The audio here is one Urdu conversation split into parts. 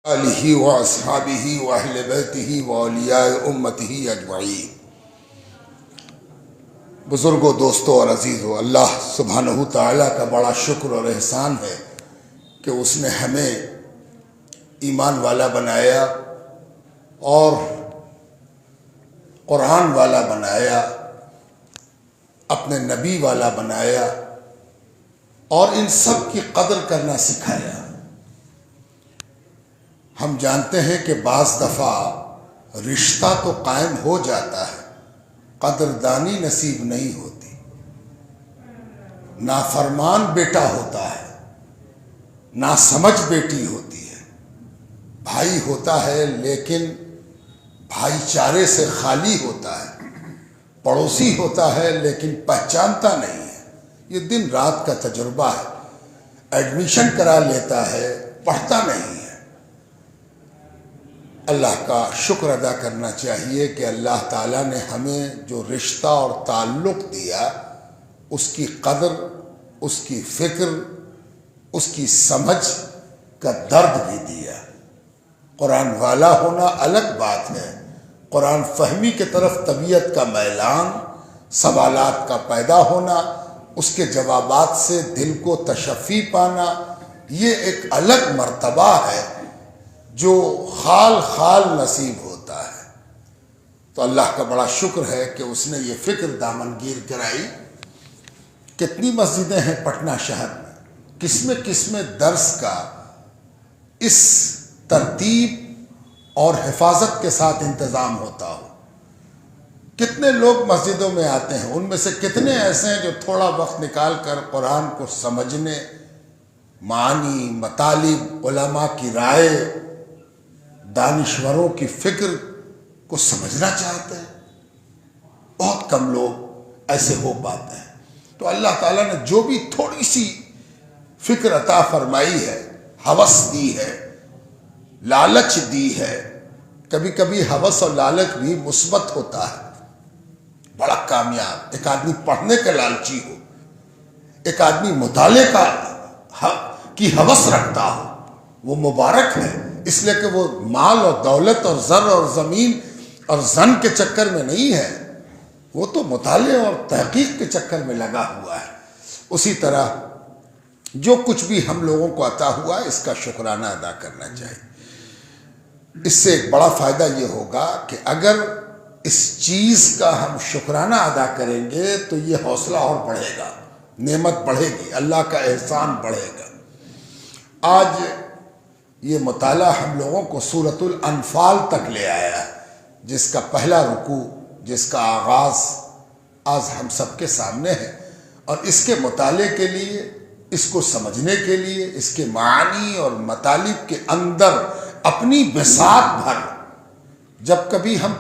آلہ و اصحابہ و اہل بیتہ و اولیاء امتہ اجمعین۔ بزرگوں، دوستوں اور عزیزوں، اللہ سبحانہ تعالیٰ کا بڑا شکر اور احسان ہے کہ اس نے ہمیں ایمان والا بنایا اور قرآن والا بنایا، اپنے نبی والا بنایا اور ان سب کی قدر کرنا سکھایا۔ ہم جانتے ہیں کہ بعض دفعہ رشتہ تو قائم ہو جاتا ہے، قدردانی نصیب نہیں ہوتی۔ نافرمان بیٹا ہوتا ہے، ناسمجھ بیٹی ہوتی ہے، بھائی ہوتا ہے لیکن بھائی چارے سے خالی ہوتا ہے، پڑوسی ہوتا ہے لیکن پہچانتا نہیں ہے۔ یہ دن رات کا تجربہ ہے۔ ایڈمیشن کرا لیتا ہے، پڑھتا نہیں ہے۔ اللہ کا شکر ادا کرنا چاہیے کہ اللہ تعالیٰ نے ہمیں جو رشتہ اور تعلق دیا، اس کی قدر، اس کی فکر، اس کی سمجھ کا درد بھی دیا۔ قرآن والا ہونا الگ بات ہے، قرآن فہمی کی طرف طبیعت کا میلان، سوالات کا پیدا ہونا، اس کے جوابات سے دل کو تشفی پانا، یہ ایک الگ مرتبہ ہے جو خال خال نصیب ہوتا ہے۔ تو اللہ کا بڑا شکر ہے کہ اس نے یہ فکر دامنگیر کرائی۔ کتنی مسجدیں ہیں پٹنہ شہر میں، قسم درس کا اس ترتیب اور حفاظت کے ساتھ انتظام ہوتا ہو۔ کتنے لوگ مسجدوں میں آتے ہیں، ان میں سے کتنے ایسے ہیں جو تھوڑا وقت نکال کر قرآن کو سمجھنے، معانی، مطالب، علماء کی رائے، دانشوروں کی فکر کو سمجھنا چاہتے ہیں؟ بہت کم لوگ ایسے ہو پاتے ہیں۔ تو اللہ تعالیٰ نے جو بھی تھوڑی سی فکر عطا فرمائی ہے، ہوس دی ہے، لالچ دی ہے۔ کبھی کبھی ہوس اور لالچ بھی مثبت ہوتا ہے، بڑا کامیاب۔ ایک آدمی پڑھنے کا لالچی ہو، ایک آدمی مطالعے کی ہوس رکھتا ہو، وہ مبارک ہے، اس لیے کہ وہ مال اور دولت اور زر اور زمین اور زن کے چکر میں نہیں ہے، وہ تو مطالعے اور تحقیق کے چکر میں لگا ہوا ہے۔ اسی طرح جو کچھ بھی ہم لوگوں کو عطا ہوا ہے، اس کا شکرانہ ادا کرنا چاہیے۔ اس سے ایک بڑا فائدہ یہ ہوگا کہ اگر اس چیز کا ہم شکرانہ ادا کریں گے تو یہ حوصلہ اور بڑھے گا، نعمت بڑھے گی، اللہ کا احسان بڑھے گا۔ آج یہ مطالعہ ہم لوگوں کو سورۃ الانفال تک لے آیا ہے، جس کا پہلا رکوع، جس کا آغاز آج ہم سب کے سامنے ہے۔ اور اس کے مطالعے کے لیے، اس کو سمجھنے کے لیے، اس کے معانی اور مطالب کے اندر اپنی بساط بھر، جب کبھی ہم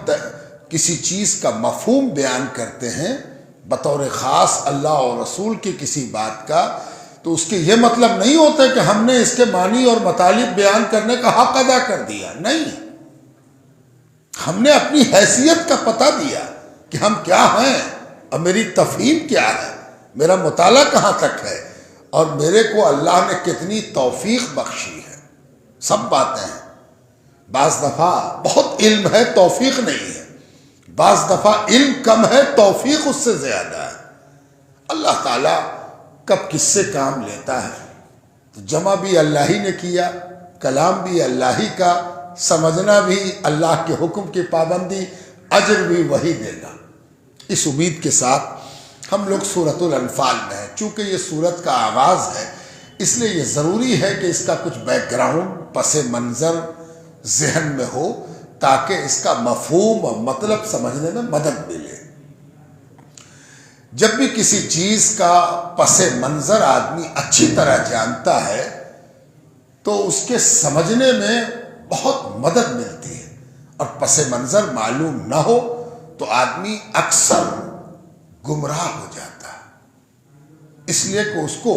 کسی چیز کا مفہوم بیان کرتے ہیں بطور خاص اللہ اور رسول کی کسی بات کا، تو اس کے یہ مطلب نہیں ہوتا کہ ہم نے اس کے معنی اور مطالب بیان کرنے کا حق ادا کر دیا، نہیں۔ ہم نے اپنی حیثیت کا پتہ دیا کہ ہم کیا ہیں اور میری تفہیم کیا ہے، میرا مطالعہ کہاں تک ہے اور میرے کو اللہ نے کتنی توفیق بخشی ہے۔ سب باتیں ہیں۔ بعض دفعہ بہت علم ہے، توفیق نہیں ہے، بعض دفعہ علم کم ہے، توفیق اس سے زیادہ ہے۔ اللہ تعالیٰ کب کس سے کام لیتا ہے تو جمع بھی اللہ ہی نے کیا، کلام بھی اللہ ہی کا، سمجھنا بھی اللہ کے حکم کی پابندی، اجر بھی وہی دے گا۔ اس امید کے ساتھ ہم لوگ سورۃ الانفال میں ہیں۔ چونکہ یہ سورت کا آغاز ہے، اس لیے یہ ضروری ہے کہ اس کا کچھ بیک گراؤنڈ، پس منظر ذہن میں ہو، تاکہ اس کا مفہوم اور مطلب سمجھنے میں مدد ملے۔ جب بھی کسی چیز کا پس منظر آدمی اچھی طرح جانتا ہے تو اس کے سمجھنے میں بہت مدد ملتی ہے، اور پس منظر معلوم نہ ہو تو آدمی اکثر گمراہ ہو جاتا ہے، اس لیے کہ اس کو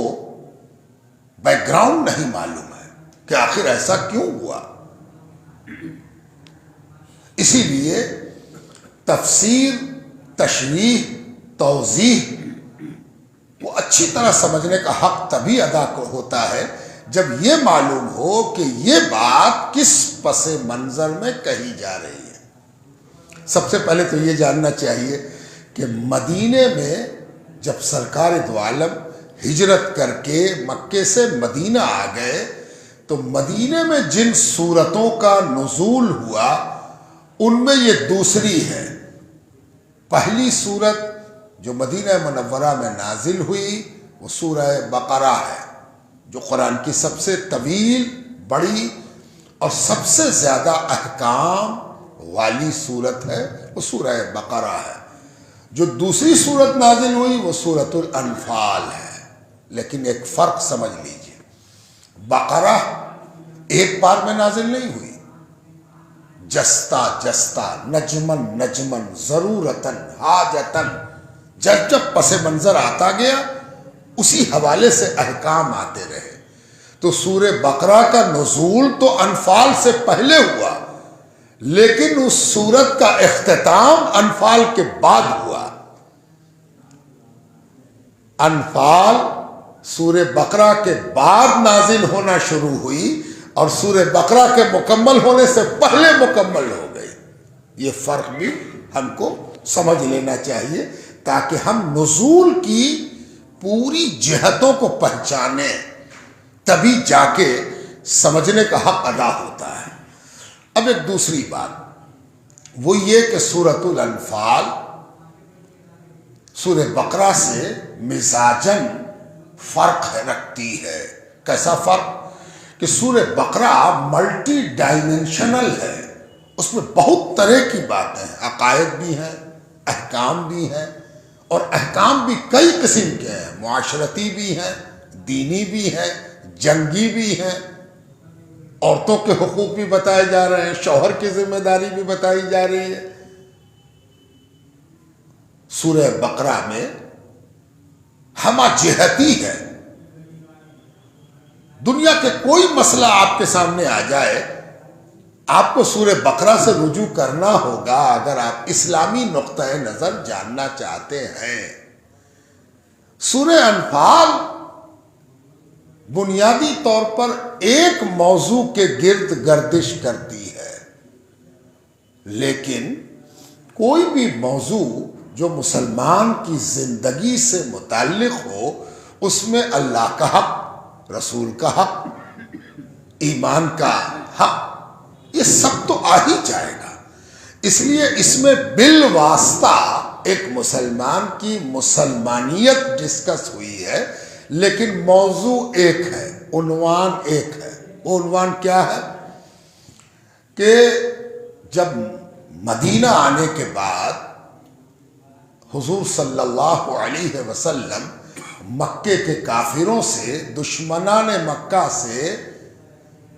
بیک گراؤنڈ نہیں معلوم ہے کہ آخر ایسا کیوں ہوا۔ اسی لیے تفسیر، تشریح، توضیح وہ اچھی طرح سمجھنے کا حق تبھی ادا ہوتا ہے جب یہ معلوم ہو کہ یہ بات کس پس منظر میں کہی جا رہی ہے۔ سب سے پہلے تو یہ جاننا چاہیے کہ مدینے میں جب سرکار دو عالم ہجرت کر کے مکے سے مدینہ آ گئے تو مدینے میں جن صورتوں کا نزول ہوا ان میں یہ دوسری ہے۔ پہلی صورت جو مدینہ منورہ میں نازل ہوئی وہ سورہ بقرہ ہے، جو قرآن کی سب سے طویل، بڑی اور سب سے زیادہ احکام والی صورت ہے، وہ سورہ بقرہ ہے۔ جو دوسری صورت نازل ہوئی وہ سورۃ الانفال ہے، لیکن ایک فرق سمجھ لیجیے، بقرہ ایک بار میں نازل نہیں ہوئی، جستا جستا، نجمن نجمن، ضرورتن حاجتن، جب جب پس منظر آتا گیا اسی حوالے سے احکام آتے رہے۔ تو سورہ بقرہ کا نزول تو انفال سے پہلے ہوا، لیکن اس سورت کا اختتام انفال کے بعد ہوا۔ انفال سورہ بقرہ کے بعد نازل ہونا شروع ہوئی اور سورہ بقرہ کے مکمل ہونے سے پہلے مکمل ہو گئی۔ یہ فرق بھی ہم کو سمجھ لینا چاہیے تاکہ ہم نزول کی پوری جہتوں کو پہچانیں، تبھی جا کے سمجھنے کا حق ادا ہوتا ہے۔ اب ایک دوسری بات وہ یہ کہ سورۃ الانفال سورہ بقرہ سے مزاجن فرق رکھتی ہے۔ کیسا فرق؟ کہ سورہ بقرہ ملٹی ڈائمینشنل ہے، اس میں بہت طرح کی باتیں ہیں، عقائد بھی ہیں، احکام بھی ہیں، اور احکام بھی کئی قسم کے ہیں، معاشرتی بھی ہیں، دینی بھی ہیں، جنگی بھی ہیں، عورتوں کے حقوق بھی بتائے جا رہے ہیں، شوہر کی ذمہ داری بھی بتائی جا رہی ہے۔ سورہ بقرہ میں ہمہ جہتی ہے، دنیا کے کوئی مسئلہ آپ کے سامنے آ جائے آپ کو سورہ بقرہ سے رجوع کرنا ہوگا اگر آپ اسلامی نقطۂ نظر جاننا چاہتے ہیں۔ سورہ انفال بنیادی طور پر ایک موضوع کے گرد گردش کرتی ہے، لیکن کوئی بھی موضوع جو مسلمان کی زندگی سے متعلق ہو اس میں اللہ کا حق، رسول کا حق، ایمان کا حق، یہ سب تو آ ہی جائے گا۔ اس لیے اس میں بالواسطہ ایک مسلمان کی مسلمانیت ڈسکس ہوئی ہے، لیکن موضوع ایک ہے، عنوان ایک ہے۔ وہ عنوان کیا ہے کہ جب مدینہ آنے کے بعد حضور صلی اللہ علیہ وسلم مکے کے کافروں سے، دشمنان مکہ سے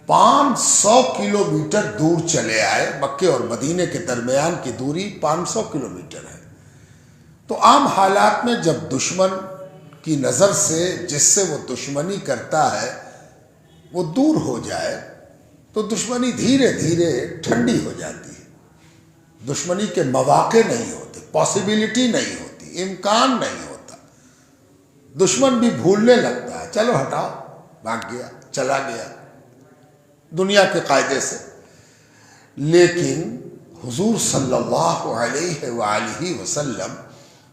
500 کلومیٹر دور چلے آئے۔ مکے اور مدینے کے درمیان کی دوری 500 کلومیٹر ہے۔ تو عام حالات میں جب دشمن کی نظر سے جس سے وہ دشمنی کرتا ہے وہ دور ہو جائے تو دشمنی دھیرے دھیرے ٹھنڈی ہو جاتی ہے، دشمنی کے مواقع نہیں ہوتے، پاسبلٹی نہیں ہوتی، امکان نہیں ہوتا، دشمن بھی بھولنے لگتا ہے، چلو ہٹاؤ، بھاگ گیا، چلا گیا دنیا کے قاعدے سے۔ لیکن حضور صلی اللہ علیہ وآلہ وسلم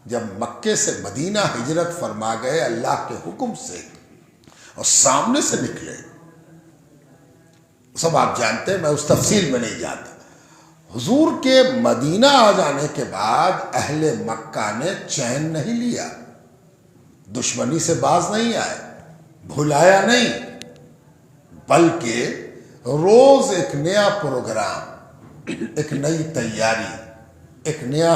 جب مکے سے مدینہ ہجرت فرما گئے اللہ کے حکم سے اور سامنے سے نکلے، سب آپ جانتے ہیں، میں اس تفصیل میں نہیں جاتا۔ حضور کے مدینہ آ جانے کے بعد اہل مکہ نے چین نہیں لیا، دشمنی سے باز نہیں آئے، بھلایا نہیں، بلکہ روز ایک نیا پروگرام، ایک نئی تیاری، ایک نیا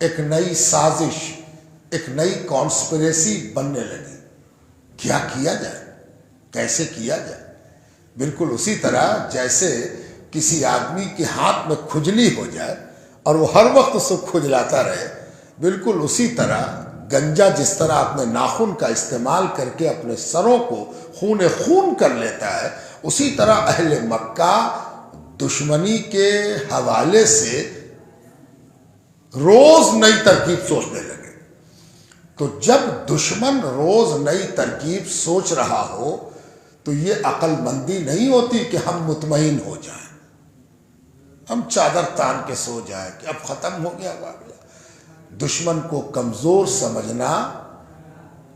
ایک نئی سازش، ایک نئی کانسپریسی بننے لگی۔ کیا کیا جائے، کیسے کیا جائے؟ بالکل اسی طرح جیسے کسی آدمی کے ہاتھ میں کھجلی ہو جائے اور وہ ہر وقت اس کو کھجلاتا رہے، بالکل اسی طرح گنجا جس طرح اپنے ناخن کا استعمال کر کے اپنے سروں کو خون کر لیتا ہے، اسی طرح اہل مکہ دشمنی کے حوالے سے روز نئی ترکیب سوچنے لگے۔ تو جب دشمن روز نئی ترکیب سوچ رہا ہو تو یہ عقل مندی نہیں ہوتی کہ ہم مطمئن ہو جائیں، ہم چادر تان کے سو جائیں کہ اب ختم ہو گیا معاملہ۔ دشمن کو کمزور سمجھنا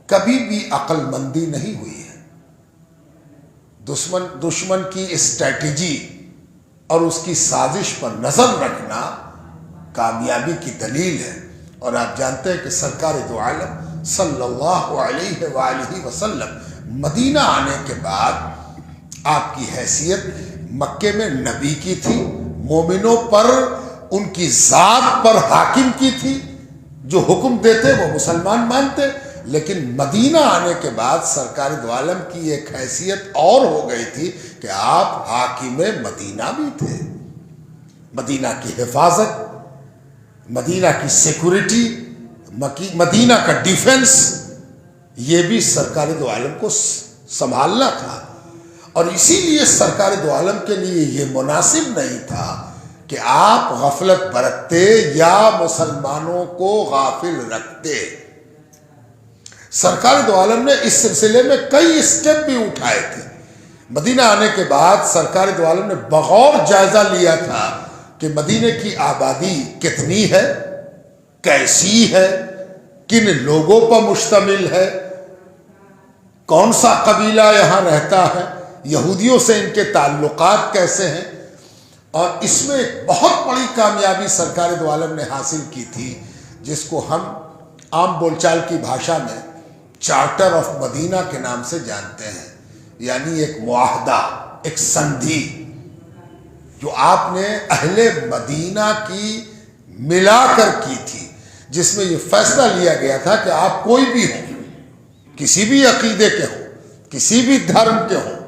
کبھی بھی عقل مندی نہیں ہوئی ہے۔ دشمن کی اسٹریٹجی اور اس کی سازش پر نظر رکھنا کامیابی کی دلیل ہے۔ اور آپ جانتے ہیں کہ سرکار دو عالم صلی اللہ علیہ وآلہ وسلم مدینہ آنے کے بعد آپ کی حیثیت مکے میں نبی کی تھی، مومنوں پر ان کی ذات پر حاکم کی تھی، جو حکم دیتے وہ مسلمان مانتے، لیکن مدینہ آنے کے بعد سرکار دو عالم کی ایک حیثیت اور ہو گئی تھی کہ آپ حاکم مدینہ بھی تھے۔ مدینہ کی حفاظت، مدینہ کی سیکورٹی، مدینہ کا ڈیفنس، یہ بھی سرکار دو عالم کو سنبھالنا تھا۔ اور اسی لیے سرکار دو عالم کے لیے یہ مناسب نہیں تھا کہ آپ غفلت برتتے یا مسلمانوں کو غافل رکھتے۔ سرکار دو عالم نے اس سلسلے میں کئی اسٹیپ بھی اٹھائے تھے۔ مدینہ آنے کے بعد سرکار دو عالم نے بغور جائزہ لیا تھا کہ مدینہ کی آبادی کتنی ہے، کیسی ہے، کن لوگوں پر مشتمل ہے، کون سا قبیلہ یہاں رہتا ہے، یہودیوں سے ان کے تعلقات کیسے ہیں۔ اور اس میں ایک بہت بڑی کامیابی سرکار دو عالم نے حاصل کی تھی، جس کو ہم عام بول چال کی بھاشا میں چارٹر آف مدینہ کے نام سے جانتے ہیں، یعنی ایک معاہدہ، ایک سندھی جو آپ نے اہل مدینہ کی ملا کر کی تھی، جس میں یہ فیصلہ لیا گیا تھا کہ آپ کوئی بھی ہوں، کسی بھی عقیدے کے ہوں، کسی بھی دھرم کے ہوں،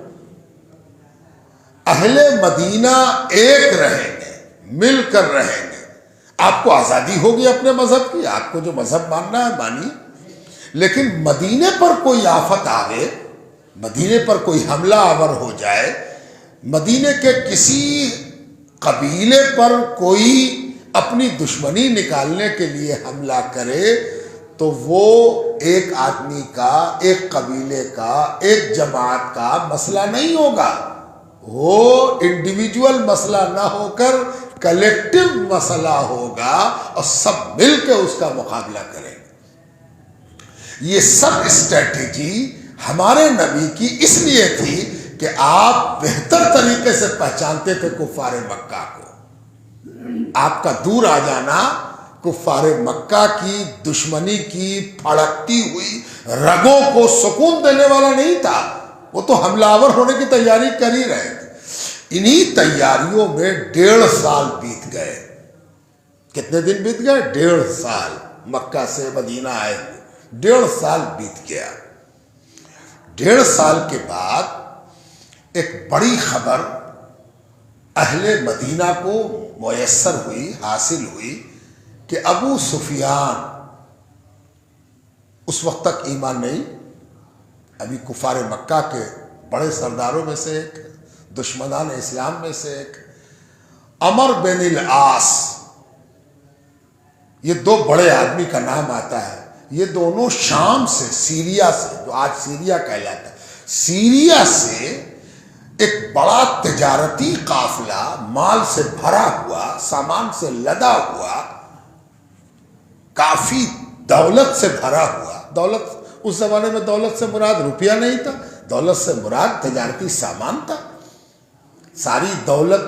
اہل مدینہ ایک رہیں گے، مل کر رہیں گے۔ آپ کو آزادی ہوگی اپنے مذہب کی، آپ کو جو مذہب ماننا ہے مانیے، لیکن مدینے پر کوئی آفت آوے، مدینے پر کوئی حملہ آور ہو جائے، مدینے کے کسی قبیلے پر کوئی اپنی دشمنی نکالنے کے لیے حملہ کرے تو وہ ایک آدمی کا، ایک قبیلے کا، ایک جماعت کا مسئلہ نہیں ہوگا، وہ انڈیویجول مسئلہ نہ ہو کر کلیکٹیو مسئلہ ہوگا، اور سب مل کے اس کا مقابلہ کریں گے۔ یہ سب اسٹریٹجی ہمارے نبی کی اس لیے تھی کہ آپ بہتر طریقے سے پہچانتے تھے کفار مکہ کو۔ آپ کا دور آ جانا کفار مکہ کی دشمنی کی پھڑکتی ہوئی رگوں کو سکون دینے والا نہیں تھا، وہ تو حملہ آور ہونے کی تیاری کر ہی رہے تھے۔ انہی تیاریوں میں 1.5 سال بیت گئے۔ کتنے دن بیت گئے؟ 1.5 سال۔ مکہ سے مدینہ آئے ہوئے 1.5 سال بیت گیا۔ 1.5 سال کے بعد ایک بڑی خبر اہل مدینہ کو میسر ہوئی، حاصل ہوئی کہ ابو سفیان، اس وقت تک ایمان نہیں، ابھی کفار مکہ کے بڑے سرداروں میں سے ایک، دشمنان اسلام میں سے ایک، عمر بن العاص، یہ 2 بڑے آدمی کا نام آتا ہے۔ یہ دونوں شام سے، سیریا سے، جو آج سیریا کہلاتا ہے، سیریا سے ایک بڑا تجارتی قافلہ مال سے بھرا ہوا، سامان سے لدا ہوا، کافی دولت سے بھرا ہوا۔ دولت اس زمانے میں دولت سے مراد روپیہ نہیں تھا، دولت سے مراد تجارتی سامان تھا۔ ساری دولت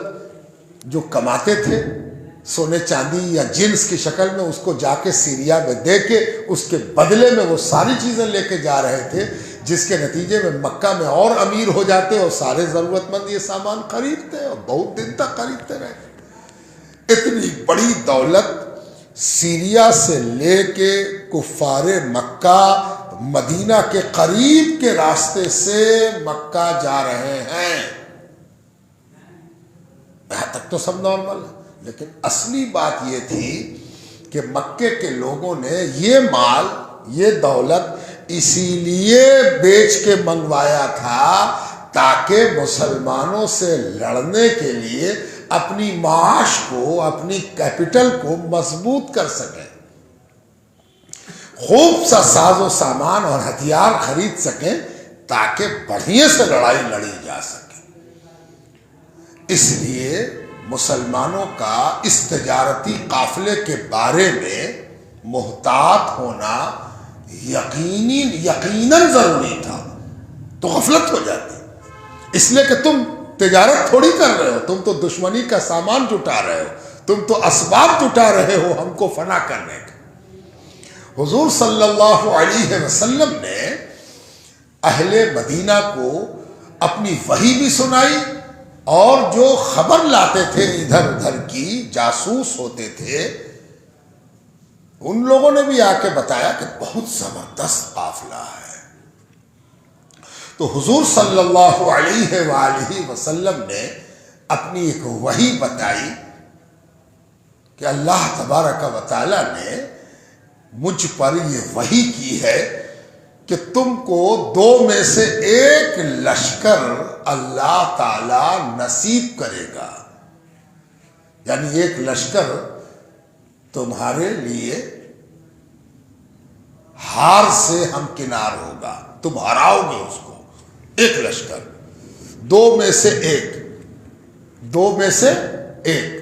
جو کماتے تھے سونے چاندی یا جنس کی شکل میں، اس کو جا کے سیریا میں دے کے اس کے بدلے میں وہ ساری چیزیں لے کے جا رہے تھے، جس کے نتیجے میں مکہ میں اور امیر ہو جاتے اور سارے ضرورت مند یہ سامان خریدتے اور بہت دن تک خریدتے رہے۔ اتنی بڑی دولت سیریا سے لے کے کفار مکہ مدینہ کے قریب کے راستے سے مکہ جا رہے ہیں۔ یہاں تک تو سب نارمل ہے، لیکن اصلی بات یہ تھی کہ مکے کے لوگوں نے یہ مال، یہ دولت اسی لیے بیچ کے منگوایا تھا تاکہ مسلمانوں سے لڑنے کے لیے اپنی معاش کو، اپنی کیپٹل کو مضبوط کر سکیں۔ خوب سا ساز و سامان اور ہتھیار خرید سکیں تاکہ بڑھیا سے لڑائی لڑی جا سکے۔ اس لیے مسلمانوں کا اس تجارتی قافلے کے بارے میں محتاط ہونا یقیناً ضروری تھا، تو غفلت ہو جاتی، اس لیے کہ تم تجارت تھوڑی کر رہے ہو، تم تو دشمنی کا سامان جٹا رہے ہو، تم تو اسباب جٹا رہے ہو ہم کو فنا کرنے کا۔ حضور صلی اللہ علیہ وسلم نے اہل مدینہ کو اپنی وحی بھی سنائی، اور جو خبر لاتے تھے ادھر ادھر کی، جاسوس ہوتے تھے، ان لوگوں نے بھی آ کے بتایا کہ بہت زبردست قافلہ ہے۔ تو حضور صلی اللہ علیہ وآلہ وسلم نے اپنی ایک وحی بتائی کہ اللہ تبارک و تعالیٰ نے مجھ پر یہ وحی کی ہے کہ تم کو 2 میں سے 1 لشکر اللہ تعالی نصیب کرے گا، یعنی 1 لشکر تمہارے لیے ہار سے ہمکنار ہوگا، تم ہراؤ گے اس کو، 1 لشکر، 2 میں سے 1، 2 میں سے 1،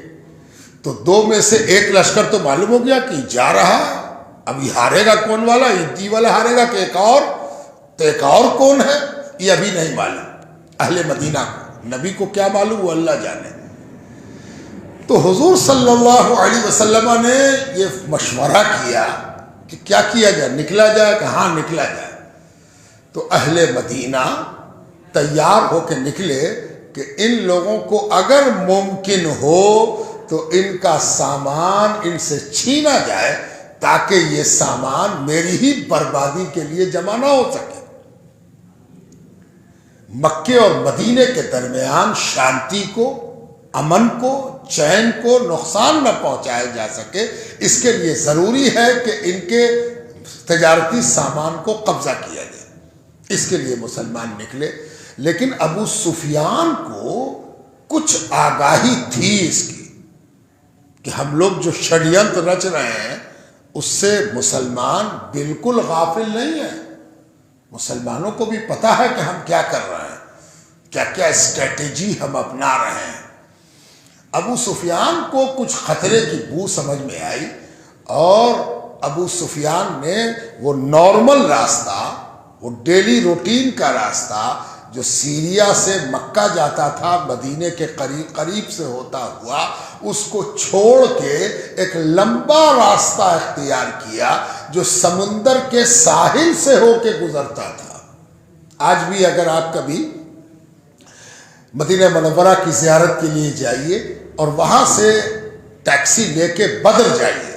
تو 2 میں سے 1 لشکر تو معلوم ہو گیا کہ جا رہا، اب یہ ہارے گا کون والا، یہ والا ہارے گا کہ ایک اور، تو ایک اور کون ہے یہ ابھی نہیں معلوم اہل مدینہ کو، نبی کو کیا معلوم وہ اللہ جانے۔ تو حضور صلی اللہ علیہ وسلم نے یہ مشورہ کیا کہ کیا کیا جائے، نکلا جائے کہ ہاں نکلا جائے۔ تو اہل مدینہ تیار ہو کے نکلے کہ ان لوگوں کو اگر ممکن ہو تو ان کا سامان ان سے چھینا جائے تاکہ یہ سامان میری ہی بربادی کے لیے جمع نہ ہو سکے۔ مکے اور مدینے کے درمیان شانتی کو، امن کو، چین کو نقصان نہ پہنچایا جا سکے، اس کے لیے ضروری ہے کہ ان کے تجارتی سامان کو قبضہ کیا جائے۔ اس کے لیے مسلمان نکلے، لیکن ابو سفیان کو کچھ آگاہی تھی اس کی کہ ہم لوگ جو شڑینتر رچ رہے ہیں اس سے مسلمان بالکل غافل نہیں ہے، مسلمانوں کو بھی پتہ ہے کہ ہم کیا کر رہے ہیں، کیا کیا اسٹریٹجی ہم اپنا رہے ہیں۔ ابو سفیان کو کچھ خطرے کی بو سمجھ میں آئی، اور ابو سفیان نے وہ نارمل راستہ، وہ ڈیلی روٹین کا راستہ جو سیریا سے مکہ جاتا تھا مدینے کے قریب سے ہوتا ہوا، اس کو چھوڑ کے ایک لمبا راستہ اختیار کیا جو سمندر کے ساحل سے ہو کے گزرتا تھا۔ آج بھی اگر آپ کبھی مدینہ منورہ کی زیارت کے لیے جائیے اور وہاں سے ٹیکسی لے کے بدر جائیے،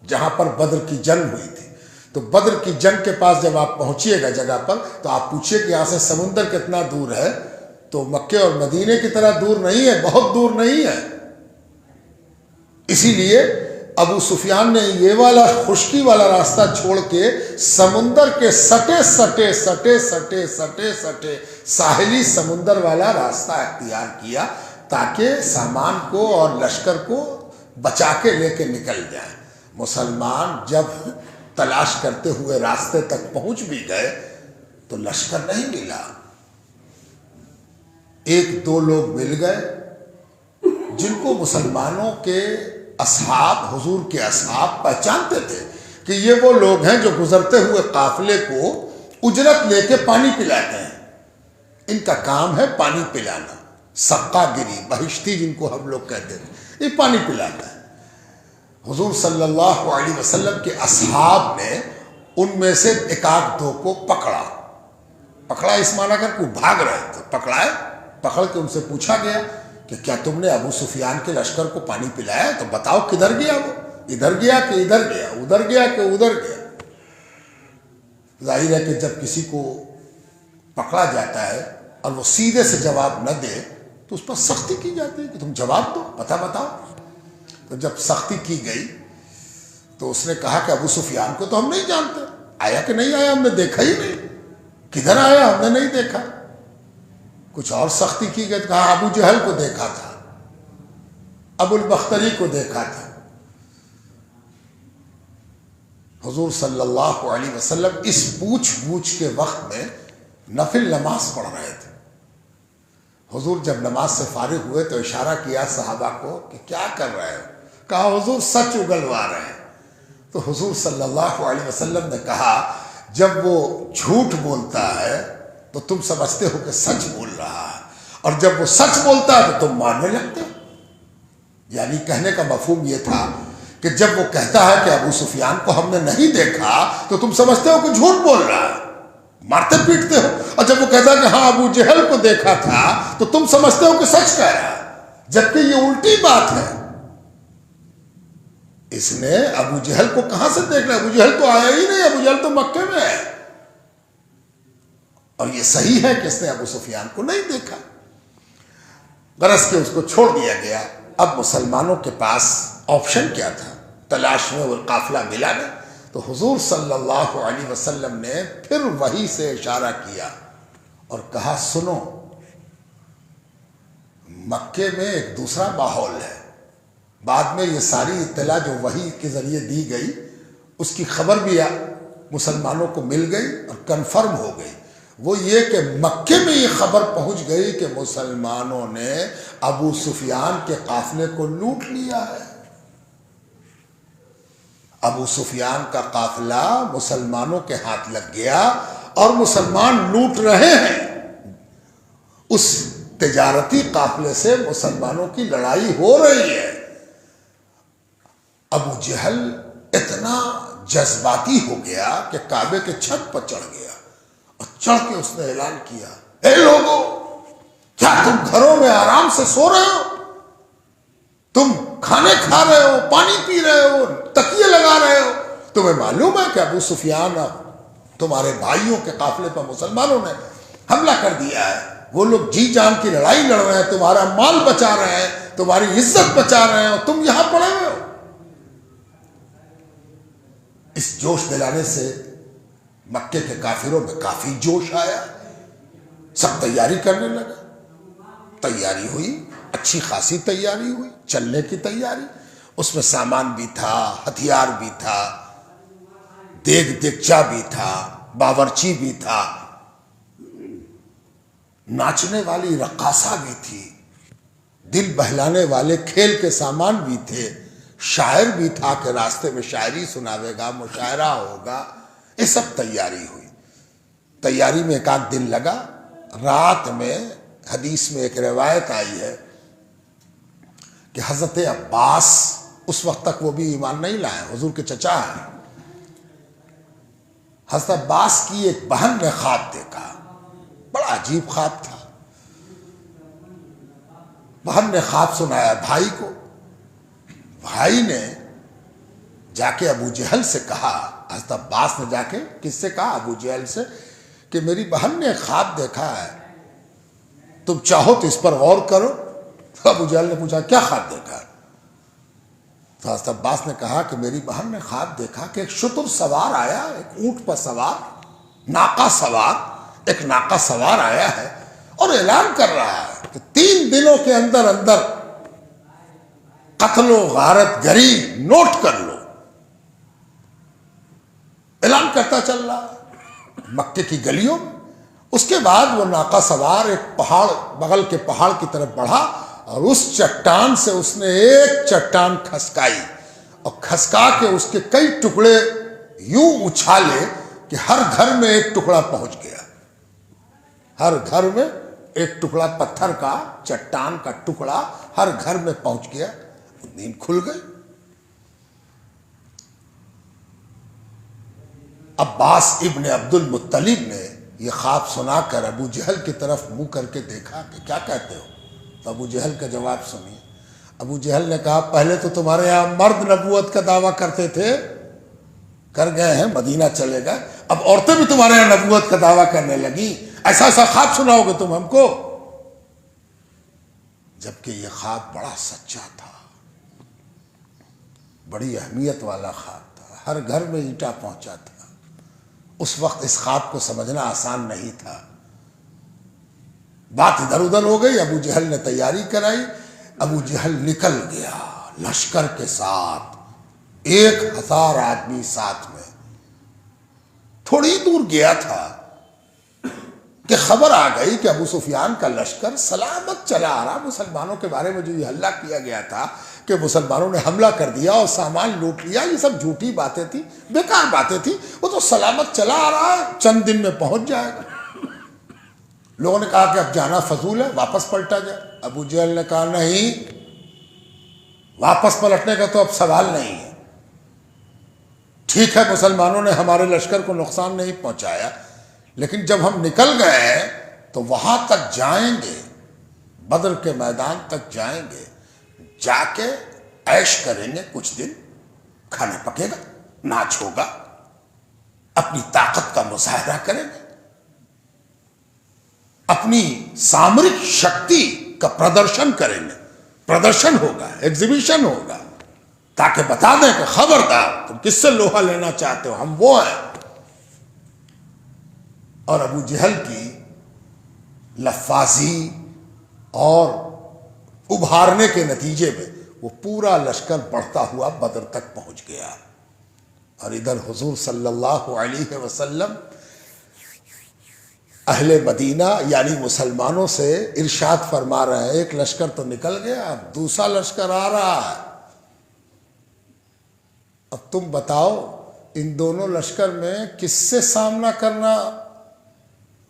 جہاں پر بدر کی جنگ ہوئی تھی، تو بدر کی جنگ کے پاس جب آپ پہنچیے گا جگہ پر تو آپ پوچھئے کہ یہاں سے سمندر کتنا دور ہے، تو مکے اور مدینے کی طرح دور نہیں ہے، بہت دور نہیں ہے۔ اسی لیے ابو سفیان نے یہ والا خشکی والا راستہ چھوڑ کے سمندر کے سٹے سٹے سٹے سٹے سٹے سٹے ساحلی سمندر والا راستہ اختیار کیا تاکہ سامان کو اور لشکر کو بچا کے لے کے نکل جائیں۔ مسلمان جب تلاش کرتے ہوئے راستے تک پہنچ بھی گئے تو لشکر نہیں ملا، 1-2 لوگ مل گئے جن کو مسلمانوں کے اصحاب، حضور کے اصحاب پہچانتے تھے کہ یہ وہ لوگ ہیں جو گزرتے ہوئے قافلے کو اجرت لے کے پانی پلاتے ہیں، ان کا کام ہے پانی پلانا، سقا گری، بہشتی جن کو ہم لوگ کہتے تھے، یہ پانی پلاتا ہے۔ حضور صلی اللہ علیہ وسلم کے اصحاب نے ان میں سے 1-2 کو پکڑا اس معنی کر کہ بھاگ رہے تھے، پکڑ کے ان سے پوچھا گیا کہ کیا تم نے ابو سفیان کے لشکر کو پانی پلایا؟ تو بتاؤ کدھر گیا وہ، ادھر گیا کہ ادھر گیا، ادھر گیا کہ ادھر گیا۔ ظاہر ہے کہ جب کسی کو پکڑا جاتا ہے اور وہ سیدھے سے جواب نہ دے تو اس پر سختی کی جاتی ہے کہ تم جواب دو، پتہ بتاؤ۔ تو جب سختی کی گئی تو اس نے کہا کہ ابو سفیان کو تو ہم نہیں جانتے، آیا کہ نہیں آیا ہم نے دیکھا ہی نہیں، کدھر آیا ہم نے نہیں دیکھا۔ کچھ اور سختی کی گئی، کہا ابو جہل کو دیکھا تھا، ابو البختری کو دیکھا تھا۔ حضور صلی اللہ علیہ وسلم اس پوچھ گوچھ کے وقت میں نفل نماز پڑھ رہے تھے۔ حضور جب نماز سے فارغ ہوئے تو اشارہ کیا صحابہ کو کہ کیا کر رہے ہو؟ کہا حضور سچ اگلوا رہے ہیں۔ تو حضور صلی اللہ علیہ وسلم نے کہا جب وہ جھوٹ بولتا ہے تو تم سمجھتے ہو کہ سچ بول رہا ہے، اور جب وہ سچ بولتا ہے تو تم ماننے لگتے ہو۔ یعنی کہنے کا مفہوم یہ تھا کہ جب وہ کہتا ہے کہ ابو سفیان کو ہم نے نہیں دیکھا تو تم سمجھتے ہو کہ جھوٹ بول رہا ہے، مارتے پیٹتے ہو، اور جب وہ کہتا ہے کہ ہاں ابو جہل کو دیکھا تھا تو تم سمجھتے ہو کہ سچ کہہ رہا ہے، جبکہ یہ الٹی بات ہے۔ اس نے ابو جہل کو کہاں سے دیکھنا؟ ابو جہل تو آیا ہی نہیں، ابو جہل تو مکے میں ہے، اور یہ صحیح ہے کہ اس نے ابو سفیان کو نہیں دیکھا۔ غرض کہ اس کو چھوڑ دیا گیا۔ اب مسلمانوں کے پاس آپشن کیا تھا؟ تلاش میں وہ قافلہ ملا نہیں، تو حضور صلی اللہ علیہ وسلم نے پھر وحی سے اشارہ کیا اور کہا سنو، مکے میں ایک دوسرا ماحول ہے۔ بعد میں یہ ساری اطلاع جو وحی کے ذریعے دی گئی اس کی خبر بھی مسلمانوں کو مل گئی اور کنفرم ہو گئی۔ وہ یہ کہ مکے میں یہ خبر پہنچ گئی کہ مسلمانوں نے ابو سفیان کے قافلے کو لوٹ لیا ہے۔ ابو سفیان کا قافلہ مسلمانوں کے ہاتھ لگ گیا اور مسلمان لوٹ رہے ہیں۔ اس تجارتی قافلے سے مسلمانوں کی لڑائی ہو رہی ہے۔ ابو جہل اتنا جذباتی ہو گیا کہ کعبے کے چھت پر چڑھ گیا، اور چڑھ کے اس نے اعلان کیا، اے لوگو، کیا تم گھروں میں آرام سے سو رہے ہو؟ تم کھانے کھا رہے ہو، پانی پی رہے ہو، تکیے لگا رہے ہو؟ تمہیں معلوم ہے کہ ابو سفیان تمہارے بھائیوں کے قافلے پر مسلمانوں نے حملہ کر دیا ہے، وہ لوگ جی جان کی لڑائی لڑ رہے ہیں، تمہارا مال بچا رہے ہیں، تمہاری عزت بچا رہے ہیں، اور تم یہاں پڑے ہوئے ہو۔ اس جوش دلانے سے مکے کے کافروں میں کافی جوش آیا، سب تیاری کرنے لگا۔ تیاری ہوئی، اچھی خاصی تیاری ہوئی، چلنے کی تیاری، اس میں سامان بھی تھا، ہتھیار بھی تھا، دیگ دیگچا بھی تھا، باورچی بھی تھا، ناچنے والی رقاصہ بھی تھی، دل بہلانے والے کھیل کے سامان بھی تھے، شاعر بھی تھا کہ راستے میں شاعری سناوے گا، مشاعرہ ہوگا، یہ سب تیاری ہوئی۔ تیاری میں ایک آدھ دن لگا۔ رات میں حدیث میں ایک روایت آئی ہے کہ حضرت عباس اس وقت تک وہ بھی ایمان نہیں لائے، حضور کے چچا ہیں، حضرت عباس کی ایک بہن نے خواب دیکھا، بڑا عجیب خواب تھا۔ بہن نے خواب سنایا بھائی کو، بھائی نے جا کے ابو جہل سے کہا، حضرت عباس نے جا کے کس سے کہا؟ ابو جہل سے، کہ میری بہن نے خواب دیکھا ہے، تم چاہو تو اس پر غور کرو۔ تو ابو جہل نے پوچھا کیا خواب دیکھا؟ تو حضرت عباس نے کہا کہ میری بہن نے خواب دیکھا کہ ایک شتر سوار آیا، ایک اونٹ پر سوار، ناقہ سوار، ایک ناقہ سوار آیا ہے اور اعلان کر رہا ہے کہ 3 دنوں کے اندر اندر قتل و غارت گری نوٹ کر لو۔ اعلان کرتا چل رہا مکے کی گلیوں میں۔ اس کے بعد وہ ناقہ سوار ایک پہاڑ، بغل کے پہاڑ کی طرف بڑھا، اور اس چٹان سے اس نے ایک چٹان کھسکائی، اور کھسکا کے اس کے کئی ٹکڑے یوں اچھالے کہ ہر گھر میں ایک ٹکڑا پہنچ گیا۔ ہر گھر میں ایک ٹکڑا پتھر کا، چٹان کا ٹکڑا ہر گھر میں پہنچ گیا۔ نیند کھل گئی۔ عباس ابن عبد المطلب نے یہ خواب سنا کر ابو جہل کی طرف منہ کر کے دیکھا کہ کیا کہتے ہو؟ تو ابو جہل کا جواب سنیے۔ ابو جہل نے کہا پہلے تو تمہارے یہاں مرد نبوت کا دعویٰ کرتے تھے، کر گئے ہیں، مدینہ چلے گئے، اب عورتیں بھی تمہارے یہاں نبوت کا دعویٰ کرنے لگی، ایسا ایسا خواب سناؤ گے تم ہم کو؟ جبکہ یہ خواب بڑا سچا تھا، بڑی اہمیت والا خواب تھا، ہر گھر میں اینٹا پہنچا تھا۔ اس وقت اس خواب کو سمجھنا آسان نہیں تھا۔ بات ادھر ادھر ہو گئی، ابو جہل نے تیاری کرائی، ابو جہل نکل گیا لشکر کے ساتھ 1000 آدمی ساتھ میں. تھوڑی دور گیا تھا کہ خبر آ گئی کہ ابو سفیان کا لشکر سلامت چلا آ رہا. مسلمانوں کے بارے میں جو یہ ہلہ کیا گیا تھا کہ مسلمانوں نے حملہ کر دیا اور سامان لوٹ لیا، یہ سب جھوٹی باتیں تھیں، بیکار باتیں تھیں. وہ تو سلامت چلا آ رہا ہے، چند دن میں پہنچ جائے گا. لوگوں نے کہا کہ اب جانا فضول ہے، واپس پلٹا جائے. ابو جہل نے کہا نہیں، واپس پلٹنے کا تو اب سوال نہیں ہے. ٹھیک ہے مسلمانوں نے ہمارے لشکر کو نقصان نہیں پہنچایا، لیکن جب ہم نکل گئے تو وہاں تک جائیں گے، بدر کے میدان تک جائیں گے، جا کے عیش کریں گے کچھ دن، کھانا پکے گا، ناچ ہوگا، اپنی طاقت کا مظاہرہ کریں گے، اپنی سامرک شکتی کا پردرشن کریں گے. پردرشن ہوگا، ایگزیبیشن ہوگا، تاکہ بتا دیں کہ خبردار تم کس سے لوہا لینا چاہتے ہو، ہم وہ ہیں. اور ابو جہل کی لفاظی اور ابھارنے کے نتیجے میں وہ پورا لشکر بڑھتا ہوا بدر تک پہنچ گیا. اور ادھر حضور صلی اللہ علیہ وسلم اہل مدینہ یعنی مسلمانوں سے ارشاد فرما رہے ہیں، ایک لشکر تو نکل گیا، اب دوسرا لشکر آ رہا ہے. اب تم بتاؤ ان دونوں لشکر میں کس سے سامنا کرنا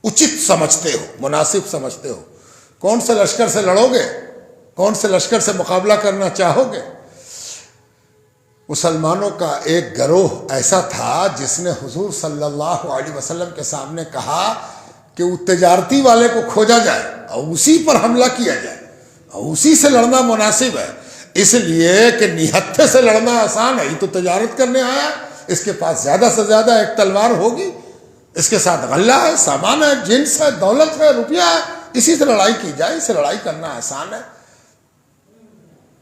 اچت سمجھتے ہو، مناسب سمجھتے ہو؟ کون سے لشکر سے لڑو گے؟ کون سے لشکر سے مقابلہ کرنا چاہو گے؟ مسلمانوں کا ایک گروہ ایسا تھا جس نے حضور صلی اللہ علیہ وسلم کے سامنے کہا کہ وہ تجارتی والے کو کھوجا جائے اور اسی پر حملہ کیا جائے اور اسی سے لڑنا مناسب ہے، اس لیے کہ نہتھے سے لڑنا آسان ہے. یہ تو تجارت کرنے آیا، اس کے پاس زیادہ سے زیادہ ایک تلوار ہوگی، اس کے ساتھ غلہ ہے، سامان ہے، جنس ہے، دولت ہے، روپیہ ہے، اسی سے لڑائی کی جائے، اس سے لڑائی کرنا آسان ہے.